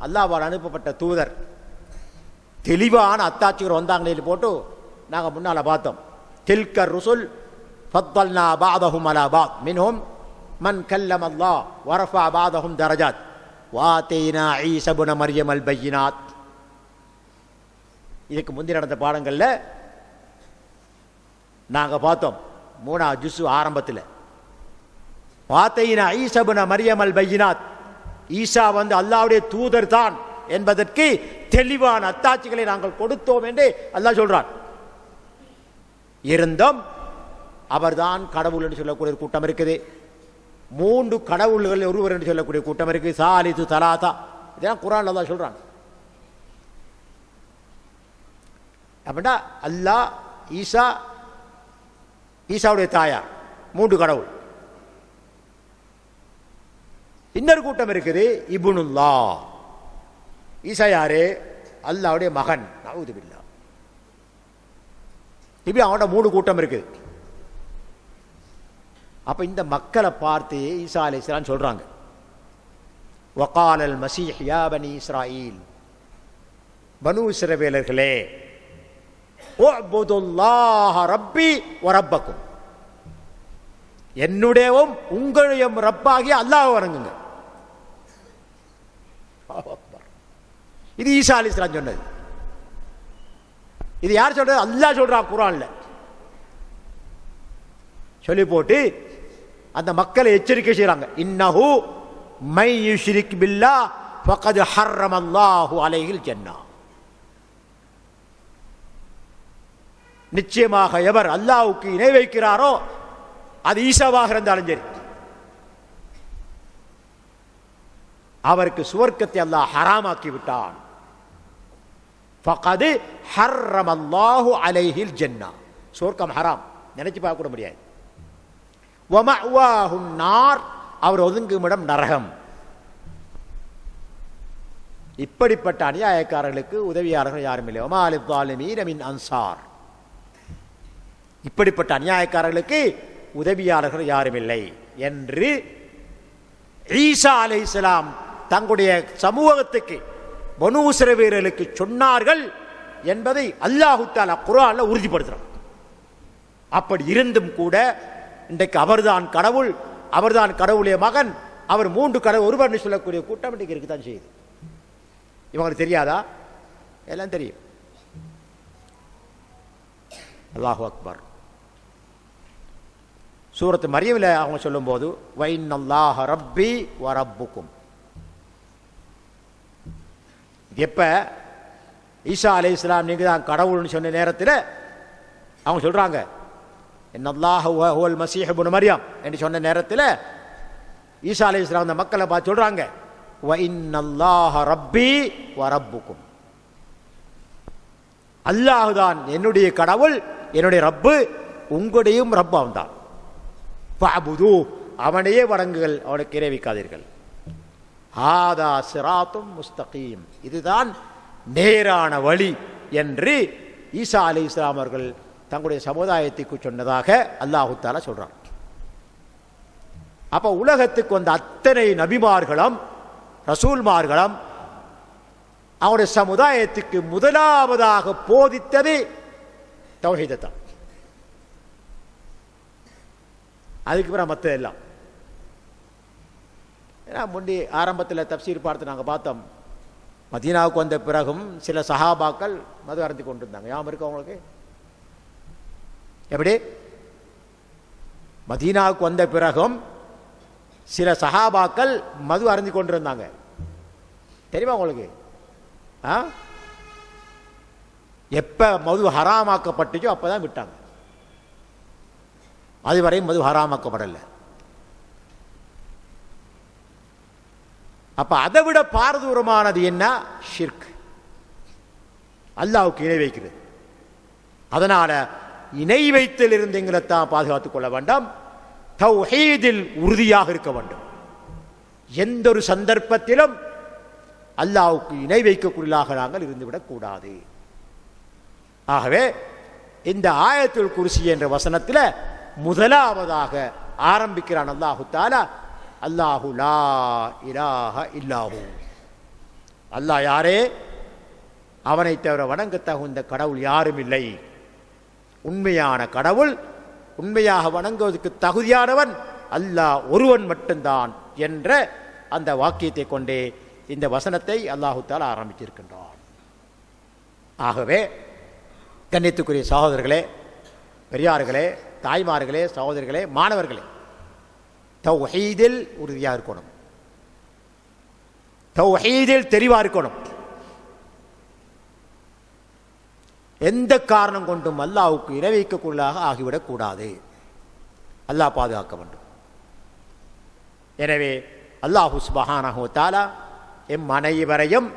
அல்லாஹ்வால் அனுப்பப்பட்ட தூதர், தெளிவான அத்தாட்சிகள் வந்தாங்களே போட்டு நாங்க முன்னால பார்த்தோம். தில்கர் ருசுல் ஃபத்தல்னா பாதஹும் அலா பாத் மின்ஹும் மன் கல்லம அல்லாஹ் வரஃபஅ பாதஹும் தரஜாத் வாதைனா ஈஸா இப்னு மர்யம் அல் பையினாத். இதுக்கு முந்தி நடந்த பாடங்கள்ல நாங்க பார்த்தோம் 3ஆம் ஜுஸ் ஆரம்பத்தில் வாதைனா ஈஸா இப்னு மர்யம் அல் பையினாத், ஈசா அல்லாஹ்வுடைய தூதர் தான் என்பதற்கு தெளிவான அத்தாட்சிகளை நாங்கள் கொடுத்தோம் என்று அல்லாஹ் சொல்றான். இருந்தும் அவர்தான் கடவுள் என்று சொல்லக்கூடிய கூட்டம் இருக்குது. 3 கடவுள்கள் ஒருவர் என்று சொல்லக்கூடிய கூட்டம் இருக்கு. சாலிது தலாதா, இதெல்லாம் குர்ஆன்ல அல்லாஹ் சொல்றான். அப்படின்னா அல்லாஹ், ஈசா, ஈசாவுடைய தாயார், 3 கடவுள். இன்னொரு கூட்டம் இருக்குது இப்னுல்லா. ஈசா யாரு? அல்லாஹ்வுடைய மகன். நஊது பில்லாஹ். இப்படி அவனோட 3 கூட்டம் இருக்குது. அப்ப இந்த மக்களை பார்த்து ஈசா அலைஹிஸ்ஸலாம் சொல்றாங்க, வகாலல் மஸீஹ் யா பனி இஸ்ராயீல், பனு இஸ்ரவேலர்களே, உஅ்புதுல்லாஹ ரப்பி வ ரப்பக்கும், என்னுடையவும் உங்களுடைய ரப்பாகிய அல்லாஹ்வை வணங்குங்க. இது ஈசா அலைஹிஸ்ஸலாம் சொன்னது. இது யார் சொல்றது? அல்லாஹ் சொல்றான் குர்ஆன்ல. சொல்லி போட்டு அந்த மக்களை எச்சரிக்கை செய்றாங்க. இன்னஹு மை யுஷ்ரிக் பில்லாஹ் ஃபகத் ஹர்ரமல்லாஹு அலைஹில் ஜன்னah. நிச்சயமாக எவர் அல்லாஹ்வுக்கு இணை வைக்கிறாரோ, அது ஈசாவாக இருந்தாலும் சரி, அவருக்கு சுவர்க்கத்தை அல்லாஹ் ஹராமாக்கி விட்டான். ஃபகத் ஹர்ரமல்லாஹு அலைஹில் ஜன்னah. சுவர்க்கம் ஹராம், நினைச்சு பார்க்க கூட முடியாது. வமஅவாஹுன் நார், அவர் ஒதுங்குமிடம் நரகம். இப்படிப்பட்ட அநியாயக்காரர்களுக்கு உதவியாளர்கள் யாரும் இல்லை. வமா லிஸ்ஸாலிமீன மின் அன்சார். இப்படிப்பட்ட அநியாயக்காரர்களுக்கு உதவியாளர்கள் யாரும் இல்லை என்று ஈசா அலைஹிஸ்ஸலாம் தங்களுடைய சமூகத்துக்கு, பனூ இஸ்ரவேலர்களுக்கு சொன்னார்கள் என்பதை அல்லாஹ் தஆலா குர்ஆன்ல உறுதிப்படுத்துறார். அப்படி இருந்தும் கூட இன்றைக்கு அவர்தான் கடவுள், அவர்தான் கடவுளுடைய மகன், அவர் 3 கடவுள் ஒருவர் சொல்லக்கூடிய கூட்டம் இன்றைக்கு இருக்குதான் செய்யுது. இவங்களுக்கு தெரியாதா? எல்லாம் தெரியும். அல்லாஹு அக்பர். சூரத்து மரியம்ல அவங்க சொல்லும் போது வைன்னல்லாஹ ரப்பி வ ரப்புக்கும், எப்ப ஈசா அலைஹிஸ்ஸலாம் நீங்க தான் கடவுள்னு சொன்ன நேரத்தில் அவங்க சொல்றாங்க இன்னல்லாஹு ஹுவல் மஸீஹ் இப்னு மர்யம் என்று சொன்ன நேரத்தில் ஈசா அலைஹிஸ்ஸலாம் அந்த மக்களை பார்த்து சொல்றாங்க வ இன்னல்லாஹ ரப்பி வ ரப்புக்கும், அல்லாஹ் தான் என்னுடைய கடவுள், என்னுடைய ரப்பு, உங்களுடையும் ரப்பு அவன் தான். ஃபஅபுது, அவனையே வணங்குங்கள், அவனுக்கு இணை வைக்காதீர்கள். ஹாதா சிராத்தும் முஸ்தகீம், இதுதான் நேரான வழி என்று ஈசா அலைஹிஸ்ஸலாம் அவர்கள் தங்களுடைய சமுதாயத்துக்கு சொன்னதாக அல்லாஹு தஆலா சொல்றார். அப்ப உலகத்துக்கு வந்த அத்தனை நபிமார்களும் ரசூல்மார்களும் அவருடைய சமுதாயத்துக்கு முதலாவதாக போதித்தது தௌஹீதை தான். அதுக்கு பிறகு மற்ற எல்லாம். ஏன்னா முந்தி ஆரம்பத்தில் தப்சீர் பார்த்து நாங்கள் பார்த்தோம், மதீனாவுக்கு வந்த பிறகும் சில சஹாபாக்கள் மது அருந்தி கொண்டிருந்தாங்க. ஞாபகம் இருக்கு அவங்களுக்கு? எப்படி? மதீனாவுக்கு வந்த பிறகும் சில சஹாபாக்கள் மது அருந்தி கொண்டிருந்தாங்க. தெரியுமா உங்களுக்கு? எப்ப மது ஹராமாக்கப்பட்டுச்சோ அப்பதான் விட்டாங்க. அதுவரை மது ஹராமாக்கப்படல. அப்ப அதை விட பாரதூரமானது என்ன? ஷிர்க். அல்லாஹ்வுக்கு இணை வைக்கிறது. அதனால இணை வைத்தல் இருந்து எங்களைத்தான் பாதுகாத்துக் கொள்ள வேண்டாம். தௌஹீதில் உறுதியாக இருக்க வேண்டும். எந்த ஒரு சந்தர்ப்பத்திலும் அல்லாஹ்வுக்கு இணை வைக்கக்கூடியதாக நாங்கள் இருந்துவிடக் கூடாது. ஆகவே இந்த ஆயத்துல் குர்சி என்ற வசனத்தில் முதலாவதாக ஆரம்பிக்கிறான் அல்லாஹு தஆலா, அல்லாஹு லா இலாஹ இல்லாஹு. அல்லாஹ் யாரே? அவனை தவிர வணங்க தகுந்த கடவுள் யாரும் இல்லை. உண்மையான கடவுள், உண்மையாக வணங்குவதற்கு தகுதியானவன் அல்லாஹ் ஒருவன் மட்டும்தான் என்ற அந்த வாக்கியத்தை கொண்டே இந்த வசனத்தை அல்லாஹு தஆலா ஆரம்பித்திருக்கின்றான். ஆகவே கண்ணியத்துக்குரிய சகோதரர்களே, பெரியார்களே, தாய்மார்களே, சகோதரர்களே, மாணவர்களே, தௌஹீதில் உறுதியாக இருக்கணும். தௌஹீதில் தெளிவாக இருக்கணும். எந்த காரணம் கொண்டும் அல்லாஹ்வுக்கு இணை வைக்கக்குள்ளாக ஆகிவிடக் கூடாது. அல்லாஹ் பாதுகாக்க வேண்டும். எனவே அல்லாஹு சுப்ஹானஹு வ தஆலா எம் அனைவரையும்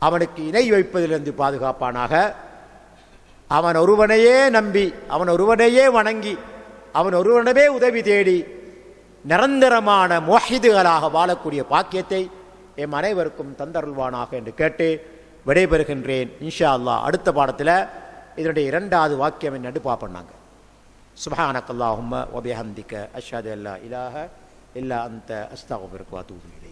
அவனுக்கு இணை வைப்பதிலிருந்து பாதுகாப்பானாக. அவன் ஒருவனையே நம்பி, அவன் ஒருவனையே வணங்கி, அவன் ஒருவனவே உதவி தேடி நிரந்தரமான முஹிதுகளாக வாழக்கூடிய பாக்கியத்தை எம் அனைவருக்கும் தந்தருள்வானாக என்று கேட்டு விடைபெறுகின்றேன். இன்ஷா அல்லாஹ் அடுத்த பாடத்தில் இதனுடைய இரண்டாவது வாக்கியம் என்னன்னு பார்ப்போம். சுப்ஹானக்கல்லாஹும்ம வ பிஹம்திக அஷ்ஹது அல்லா இலாஹ இல்லா அன்த அஸ்தக்ஃபிருக வ அத்தூபு இலைக்.